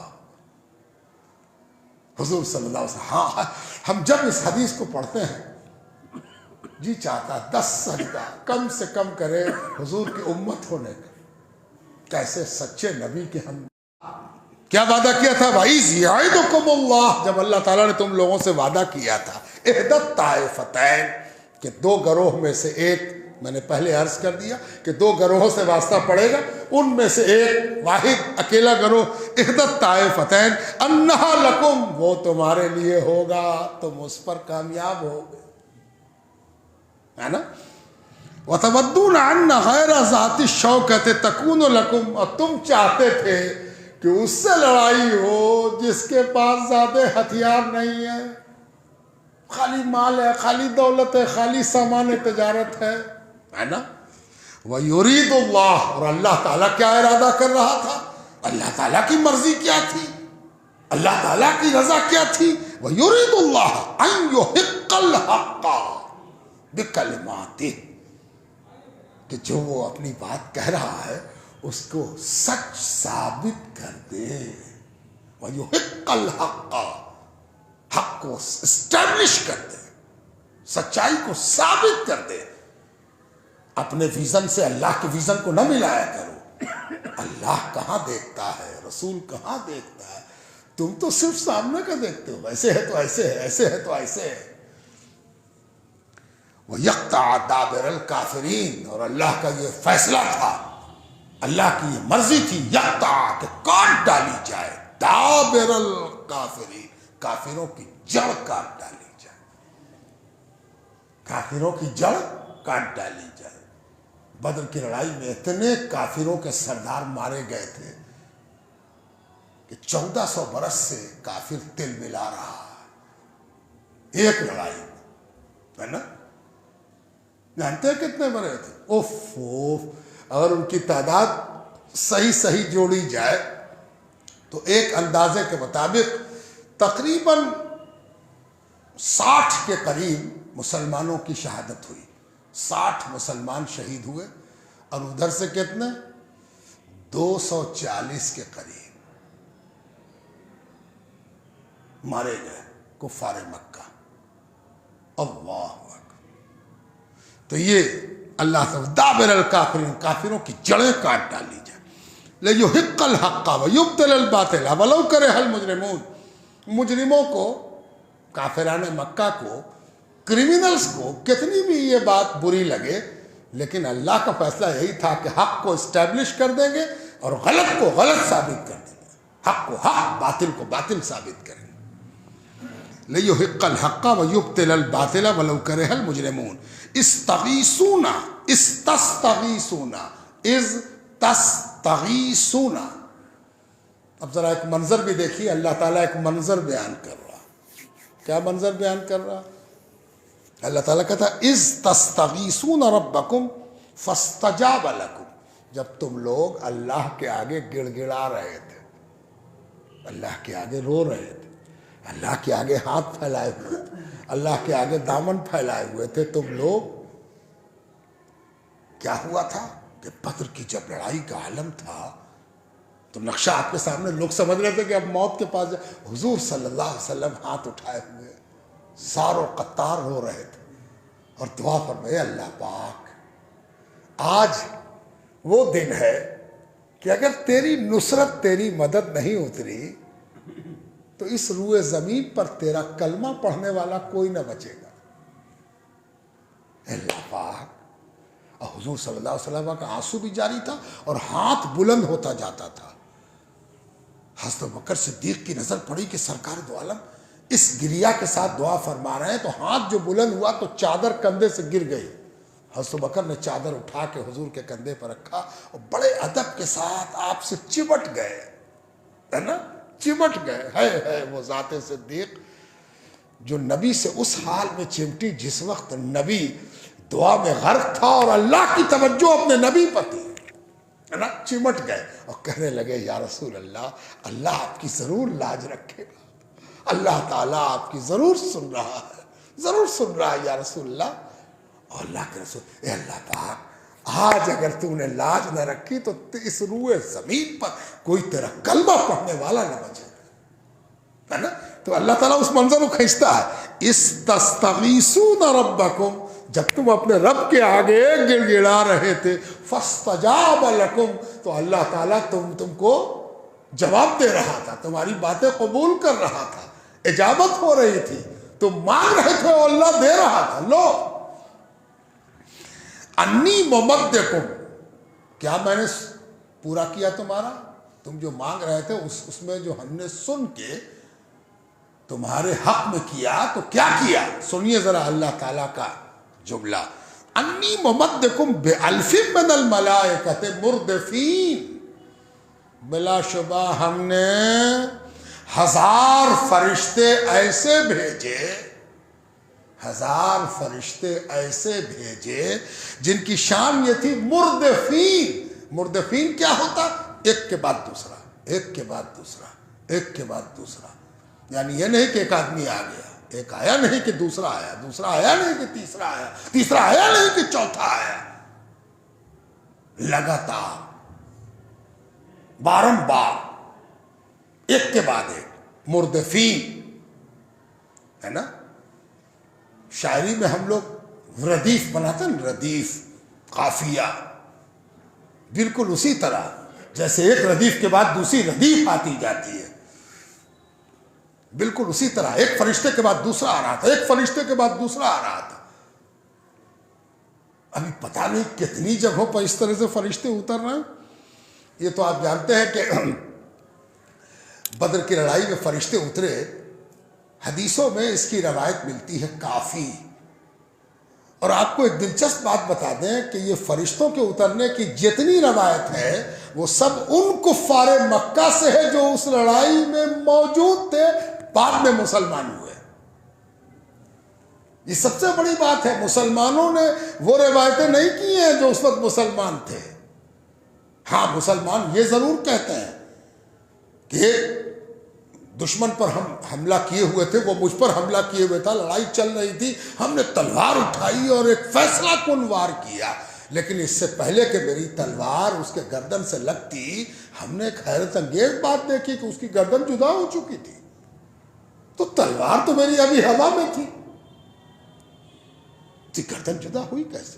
حضور صلی اللہ علیہ وسلم. ہاں، ہم جب اس حدیث کو پڑھتے ہیں جی چاہتا 10 سجدہ کم سے کم کرے حضور کی امت ہونے کا. کیسے سچے نبی کے ہم کیا وعدہ کیا تھا؟ وَإِذْ يَعِدُكُمُ اللَّهُ، جب اللہ تعالیٰ نے تم لوگوں سے وعدہ کیا تھا، اِحْدَى الطَّائِفَتَيْنِ، کہ دو گروہ میں سے ایک، میں نے پہلے عرض کر دیا کہ دو گروہوں سے واسطہ پڑے گا، ان میں سے ایک واحد اکیلا گروہ، اِحْدَى الطَّائِفَتَيْنِ أَنَّهَا لَكُمْ، وہ تمہارے لیے ہوگا، تم اس پر کامیاب ہوگے، ہے نا؟ وَتَوَدُّونَ عَنَّ غَيْرَ ذَاتِ الشَّوْكَةِ تَكُونُ لَكُمْ، اور تم چاہتے تھے کہ اس سے لڑائی ہو جس کے پاس زیادہ ہتھیار نہیں ہے، خالی مال ہے، خالی دولت ہے، خالی سامان تجارت ہے نا؟ وَيُرِيدُ اللَّهُ، اور اللہ تعالیٰ کیا ارادہ کر رہا تھا؟ اللہ تعالیٰ کی مرضی کیا تھی؟ اللہ تعالیٰ کی رضا کیا تھی؟ وَيُرِيدُ اللَّهُ أَن يُحِقَّ الْحَقَّ بِكَلِمَاتِهِ، کہ جو وہ اپنی بات کہہ رہا ہے اس کو سچ ثابت کر دے، وَيُحِقَّ الْحَقَّ، حق کو اسٹیبلش کر دے، سچائی کو ثابت کر دے۔ اپنے ویژن سے اللہ کے ویژن کو نہ ملایا کرو، اللہ کہاں دیکھتا ہے، رسول کہاں دیکھتا ہے، تم تو صرف سامنے کا دیکھتے ہو، ایسے ہے تو ایسے ہے، ایسے ہے تو ایسے ہے۔ وَيَقْطَعَ دَابِرَ الْكَافِرِينَ، اور اللہ کا یہ فیصلہ تھا، اللہ کی یہ مرضی تھی، یقطع، کہ کاٹ ڈالی جائے، دابر الکافرین، کافروں کی جڑ کاٹ ڈالی جائے، کافروں کی جڑ کاٹ ڈالی جائے۔ بدر کی لڑائی میں اتنے کافروں کے سردار مارے گئے تھے کہ 1400 برس سے کافر تل ملا رہا ہے ایک لڑائی میں، ہے نا؟ جانتے ہیں کتنے مرے تھے؟ اوف، اگر ان کی تعداد صحیح جوڑی جائے تو ایک اندازے کے مطابق تقریباً 60 کے قریب مسلمانوں کی شہادت ہوئی، 60 مسلمان شہید ہوئے، اور ادھر سے کتنے؟ 240 کے قریب مارے گئے کفار مکہ۔ اللہ اکبر۔ تو یہ اللہ تعالیٰ دابر الکافرین، کافروں کی جڑیں کاٹ ڈالی جائے، لیحق الحق ویبطل الباطل ولو کرہ المجرمون، مجرموں کو، کافران مکہ کو، کرمنلز کو کتنی بھی یہ بات بری لگے، لیکن اللہ کا فیصلہ یہی تھا کہ حق کو اسٹیبلش کر دیں گے اور غلط کو غلط ثابت کر دیں گے، حق کو حق، باطل کو باطل ثابت کریں گے۔ لیحق الحق ویبطل الباطل ولو کرہ المجرمون۔ استغیثون، استستغیثون، اذ تستغیثون۔ اب ذرا ایک منظر بھی دیکھیے، اللہ تعالیٰ ایک منظر بیان کر رہا۔ کیا منظر بیان کر رہا؟ اللہ تعالیٰ کہتا ہے اذ تستغیثون ربکم فاستجاب لکم، جب تم لوگ اللہ کے آگے گڑ گڑا رہے تھے، اللہ کے آگے رو رہے تھے، اللہ کے آگے ہاتھ پھیلائے ہوئے تھے، اللہ کے آگے دامن پھیلائے ہوئے تھے تم لوگ، کیا ہوا تھا کہ بدر کی جب لڑائی کا عالم تھا تو نقشہ آپ کے سامنے، لوگ سمجھ رہے تھے کہ اب موت کے پاس حضور صلی اللہ علیہ وسلم ہاتھ اٹھائے ہوئے سار و قطار ہو رہے تھے اور دعا فرمائے، اللہ پاک آج وہ دن ہے کہ اگر تیری نصرت، تیری مدد نہیں اتری تو اس روئے زمین پر تیرا کلمہ پڑھنے والا کوئی نہ بچے گا، اللہ پاک۔ اور حضور صلی اللہ علیہ وسلم کا آنسو بھی جاری تھا اور ہاتھ بلند ہوتا جاتا تھا۔ حضرت بکر صدیق کی نظر پڑی کہ سرکار دو عالم اس گریا کے ساتھ دعا فرما رہے ہیں، تو ہاتھ جو بلند ہوا تو چادر کندھے سے گر گئی۔ حضرت بکر نے چادر اٹھا کے حضور کے کندھے پر رکھا اور بڑے ادب کے ساتھ آپ سے چمٹ گئے، ہے نا، چمٹ گئے۔ ہے وہ ذات صدیق جو نبی سے اس حال میں چمٹی جس وقت نبی دعا میں غرق تھا اور اللہ کی توجہ اپنے نبی پر تھی، ہے نا، چمٹ گئے اور کہنے لگے، یا رسول اللہ، اللہ آپ کی ضرور لاج رکھے گا، اللہ تعالیٰ آپ کی ضرور سن رہا ہے، ضرور سن رہا ہے یا رسول اللہ۔ اور اللہ کے رسول، اے اللہ پاک، آج اگر تو نے لاج نہ رکھی تو اس روئے زمین پر کوئی تیرا کلمہ پڑھنے والا نہ بچے گا، ہے نا۔ تو اللہ تعالیٰ اس منظر کو کھینچتا ہے، استستغیثون ربکم، جب تم اپنے رب کے آگے گڑ گڑا رہے تھے، فاستجاب لکم، تو اللہ تعالیٰ تم کو جواب دے رہا تھا، تمہاری باتیں قبول کر رہا تھا، اجابت ہو رہی تھی، تم مانگ رہے تھے اور اللہ دے رہا تھا. لو انی ممدکم، کیا میں نے پورا کیا تمہارا؟ تم جو مانگ رہے تھے اس میں جو ہم نے سن کے تمہارے حق میں کیا تو کیا کیا؟ سنیے ذرا اللہ تعالیٰ کا جملہ، انی ممدکم بِأَلْفٍ مِّنَ الْمَلَائِكَةِ مُرْدِفِينَ، بلا شبہ ہم نے 1000 فرشتے ایسے بھیجے، 1000 فرشتے ایسے بھیجے جن کی شان یہ تھی مردفین. مردفین کیا ہوتا؟ ایک کے بعد دوسرا، ایک کے بعد دوسرا، ایک کے بعد دوسرا. یعنی یہ نہیں کہ ایک آدمی آ گیا، ایک آیا نہیں کہ دوسرا آیا، دوسرا آیا نہیں کہ تیسرا آیا، تیسرا آیا نہیں کہ چوتھا آیا. لگاتار بارمبار ایک کے بعد ایک مردفین، ہے نا. شاعری میں ہم لوگ ردیف بناتے ہیں، ردیف قافیہ، بالکل اسی طرح جیسے ایک ردیف کے بعد دوسری ردیف آتی جاتی ہے، بالکل اسی طرح ایک فرشتے کے بعد دوسرا آ رہا تھا، ایک فرشتے کے بعد دوسرا آ رہا تھا. ابھی پتہ نہیں کتنی جگہوں پر اس طرح سے فرشتے اتر رہے ہیں. یہ تو آپ جانتے ہیں کہ بدر کی لڑائی میں فرشتے اترے، حدیثوں میں اس کی روایت ملتی ہے کافی. اور آپ کو ایک دلچسپ بات بتا دیں کہ یہ فرشتوں کے اترنے کی جتنی روایت ہے وہ سب ان کفار مکہ سے ہے جو اس لڑائی میں موجود تھے، بعد میں مسلمان ہوئے. یہ سب سے بڑی بات ہے، مسلمانوں نے وہ روایتیں نہیں کی ہیں جو اس وقت مسلمان تھے. ہاں مسلمان یہ ضرور کہتے ہیں کہ دشمن پر ہم حملہ کیے ہوئے تھے، وہ مجھ پر حملہ کیے ہوئے تھا، لڑائی چل رہی تھی، ہم نے تلوار اٹھائی اور ایک فیصلہ کن وار کیا، لیکن اس سے پہلے کہ میری تلوار اس کے گردن سے لگتی ہم نے ایک حیرت انگیز بات دیکھی کہ اس کی گردن جدا ہو چکی تھی. تو تلوار تو میری ابھی ہوا میں تھی، گردن جدا ہوئی کیسے؟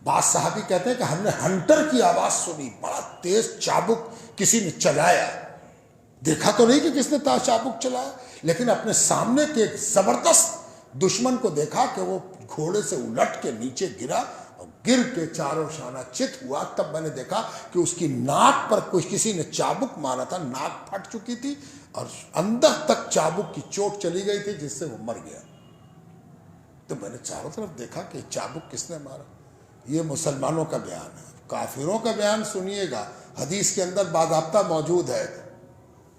بعض صحابی کہتے ہیں کہ ہم نے ہنٹر کی آواز سنی، بڑا تیز چابک کسی نے چلایا، دیکھا تو نہیں کہ کس نے چابک چلایا، لیکن اپنے سامنے کے ایک زبردست دشمن کو دیکھا کہ وہ گھوڑے سے الٹ کے نیچے گرا اور گر کے چاروں شانہ چت ہوا. تب میں نے دیکھا کہ اس کی ناک پر کسی نے چابک مارا تھا، ناک پھٹ چکی تھی اور اندر تک چابک کی چوٹ چلی گئی تھی جس سے وہ مر گیا. تو میں نے چاروں طرف دیکھا کہ چابک کس نے مارا. یہ مسلمانوں کا بیان ہے. کافروں کا بیان سنیے گا، حدیث کے اندر باضابطہ موجود ہے.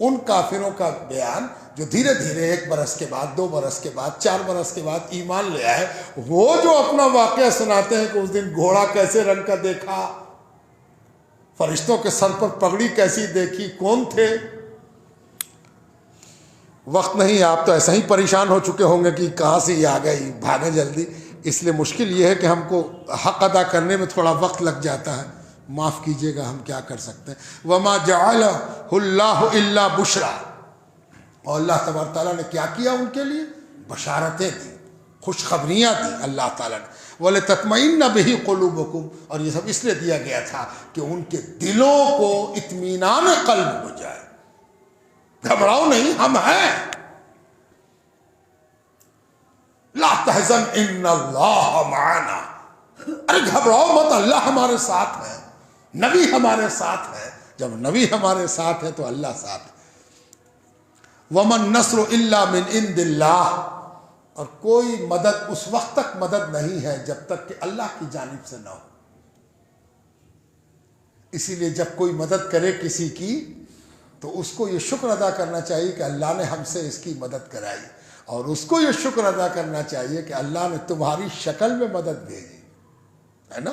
ان کافروں کا بیان جو دھیرے دھیرے 1 برس کے بعد، 2 برس کے بعد، 4 برس کے بعد ایمان لے آئے، وہ جو اپنا واقعہ سناتے ہیں کہ اس دن گھوڑا کیسے رنگ کا دیکھا، فرشتوں کے سر پر پگڑی کیسی دیکھی، کون تھے. وقت نہیں، آپ تو ایسا ہی پریشان ہو چکے ہوں گے کہ کہاں سے یہ آ گئی، بھاگیں جلدی. اس لیے مشکل یہ ہے کہ ہم کو حق ادا کرنے میں تھوڑا وقت لگ جاتا ہے، معاف کیجئے گا، ہم کیا کر سکتے ہیں. وَمَا جَعَلَهُ اللَّهُ إِلَّا بُشْرًا، اور اللہ تبارک تعالیٰ نے کیا کیا ان کے لیے؟ بشارتیں دی، خوشخبریاں دی اللہ تعالیٰ نے. وَلِتَطْمَئِنَّ بِهِ قُلُوبُكُمْ، اور یہ سب اس لیے دیا گیا تھا کہ ان کے دلوں کو اطمینان قلب ہو جائے. گھبراؤ نہیں، ہم ہیں. لا تحزن ان اللہ معنا، ارے گھبراؤ مت، اللہ ہمارے ساتھ ہے، نبی ہمارے ساتھ ہے. جب نبی ہمارے ساتھ ہے تو اللہ ساتھ ہے. ومن نصر الا من عند اللہ، اور کوئی مدد اس وقت تک مدد نہیں ہے جب تک کہ اللہ کی جانب سے نہ ہو. اسی لیے جب کوئی مدد کرے کسی کی تو اس کو یہ شکر ادا کرنا چاہیے کہ اللہ نے ہم سے اس کی مدد کرائی، اور اس کو یہ شکر ادا کرنا چاہیے کہ اللہ نے تمہاری شکل میں مدد بھیجی، ہے نا.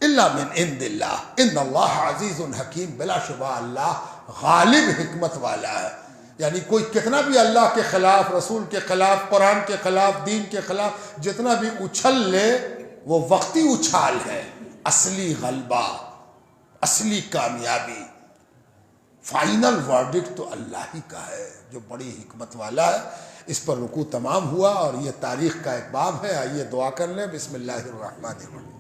الا من عند اللہ ان اللہ عزیز حکیم، بلا شبہ اللہ غالب حکمت والا ہے. یعنی کوئی کتنا بھی اللہ کے خلاف، رسول کے خلاف، قرآن کے خلاف، دین کے خلاف جتنا بھی اچھل لے وہ وقتی اچھال ہے. اصلی غلبہ، اصلی کامیابی، فائنل ورڈکٹ تو اللہ ہی کا ہے جو بڑی حکمت والا ہے. اس پر رکوع تمام ہوا اور یہ تاریخ کا ایک باب ہے. آئیے دعا کر لیں. بسم اللہ الرحمن الرحیم.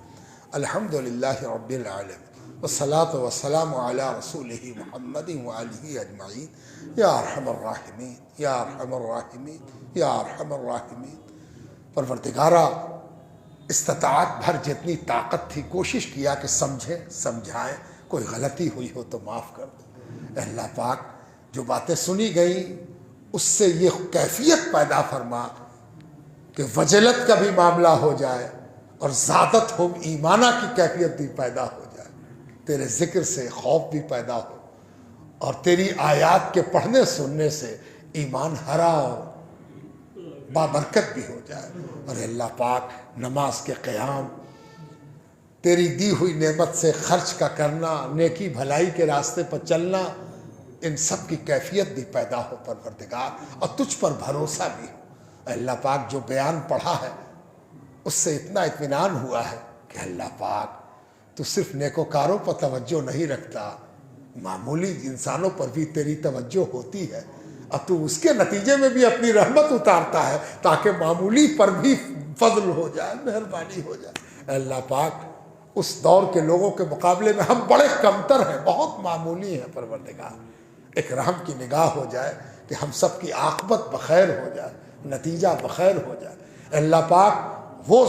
الحمدللہ رب العالمین، والصلاۃ والسلام علی رسولہ محمد وآلہ اجمعین یا ارحم الراحمین یا ارحم الراحمین یا ارحم الراحمین۔ پروردگارا استطاعت بھر جتنی طاقت تھی کوشش کیا کہ سمجھیں سمجھائیں، کوئی غلطی ہوئی ہو تو معاف کر دو۔ اے اللہ پاک جو باتیں سنی گئیں اس سے یہ کیفیت پیدا فرما کہ وجلت کا بھی معاملہ ہو جائے اور زیادت ہو ایمانہ کی کیفیت بھی پیدا ہو جائے، تیرے ذکر سے خوف بھی پیدا ہو اور تیری آیات کے پڑھنے سننے سے ایمان ہرا اور بابرکت بھی ہو جائے۔ اور اللہ پاک نماز کے قیام، تیری دی ہوئی نعمت سے خرچ کا کرنا، نیکی بھلائی کے راستے پر چلنا، ان سب کی کیفیت بھی پیدا ہو پروردگار، اور تجھ پر بھروسہ بھی ہو۔ اے اللہ پاک جو بیان پڑھا ہے اس سے اتنا اطمینان ہوا ہے کہ اللہ پاک تو صرف نیکوکاروں پر توجہ نہیں رکھتا، معمولی انسانوں پر بھی تیری توجہ ہوتی ہے، اور تو اس کے نتیجے میں بھی اپنی رحمت اتارتا ہے تاکہ معمولی پر بھی فضل ہو جائے، مہربانی ہو جائے۔ اے اللہ پاک اس دور کے لوگوں کے مقابلے میں ہم بڑے کمتر ہیں، بہت معمولی ہیں پروردگار، ایک رحم کی نگاہ ہو جائے کہ ہم سب کی عاقبت بخیر ہو جائے، نتیجہ بخیر ہو جائے۔ اے اللہ پاک وہ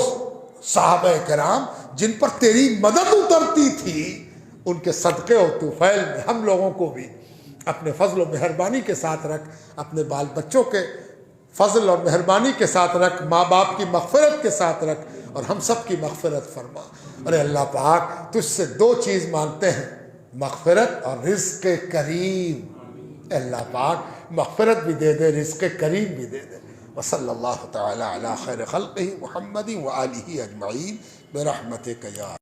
صحابہ کرام جن پر تیری مدد اترتی تھی، ان کے صدقے و طفیل میں ہم لوگوں کو بھی اپنے فضل و مہربانی کے ساتھ رکھ، اپنے بال بچوں کے فضل اور مہربانی کے ساتھ رکھ، ماں باپ کی مغفرت کے ساتھ رکھ، اور ہم سب کی مغفرت فرما۔ اور اللہ پاک تجھ سے دو چیز مانگتے ہیں، مغفرت اور رزق کریم۔ اے اللہ پاک مغفرت بھی دے دے، رزق کریم بھی دے دے۔ وصلی اللہ تعالی علی خیر خلقہ محمد وآلہ اجمعین برحمتک یا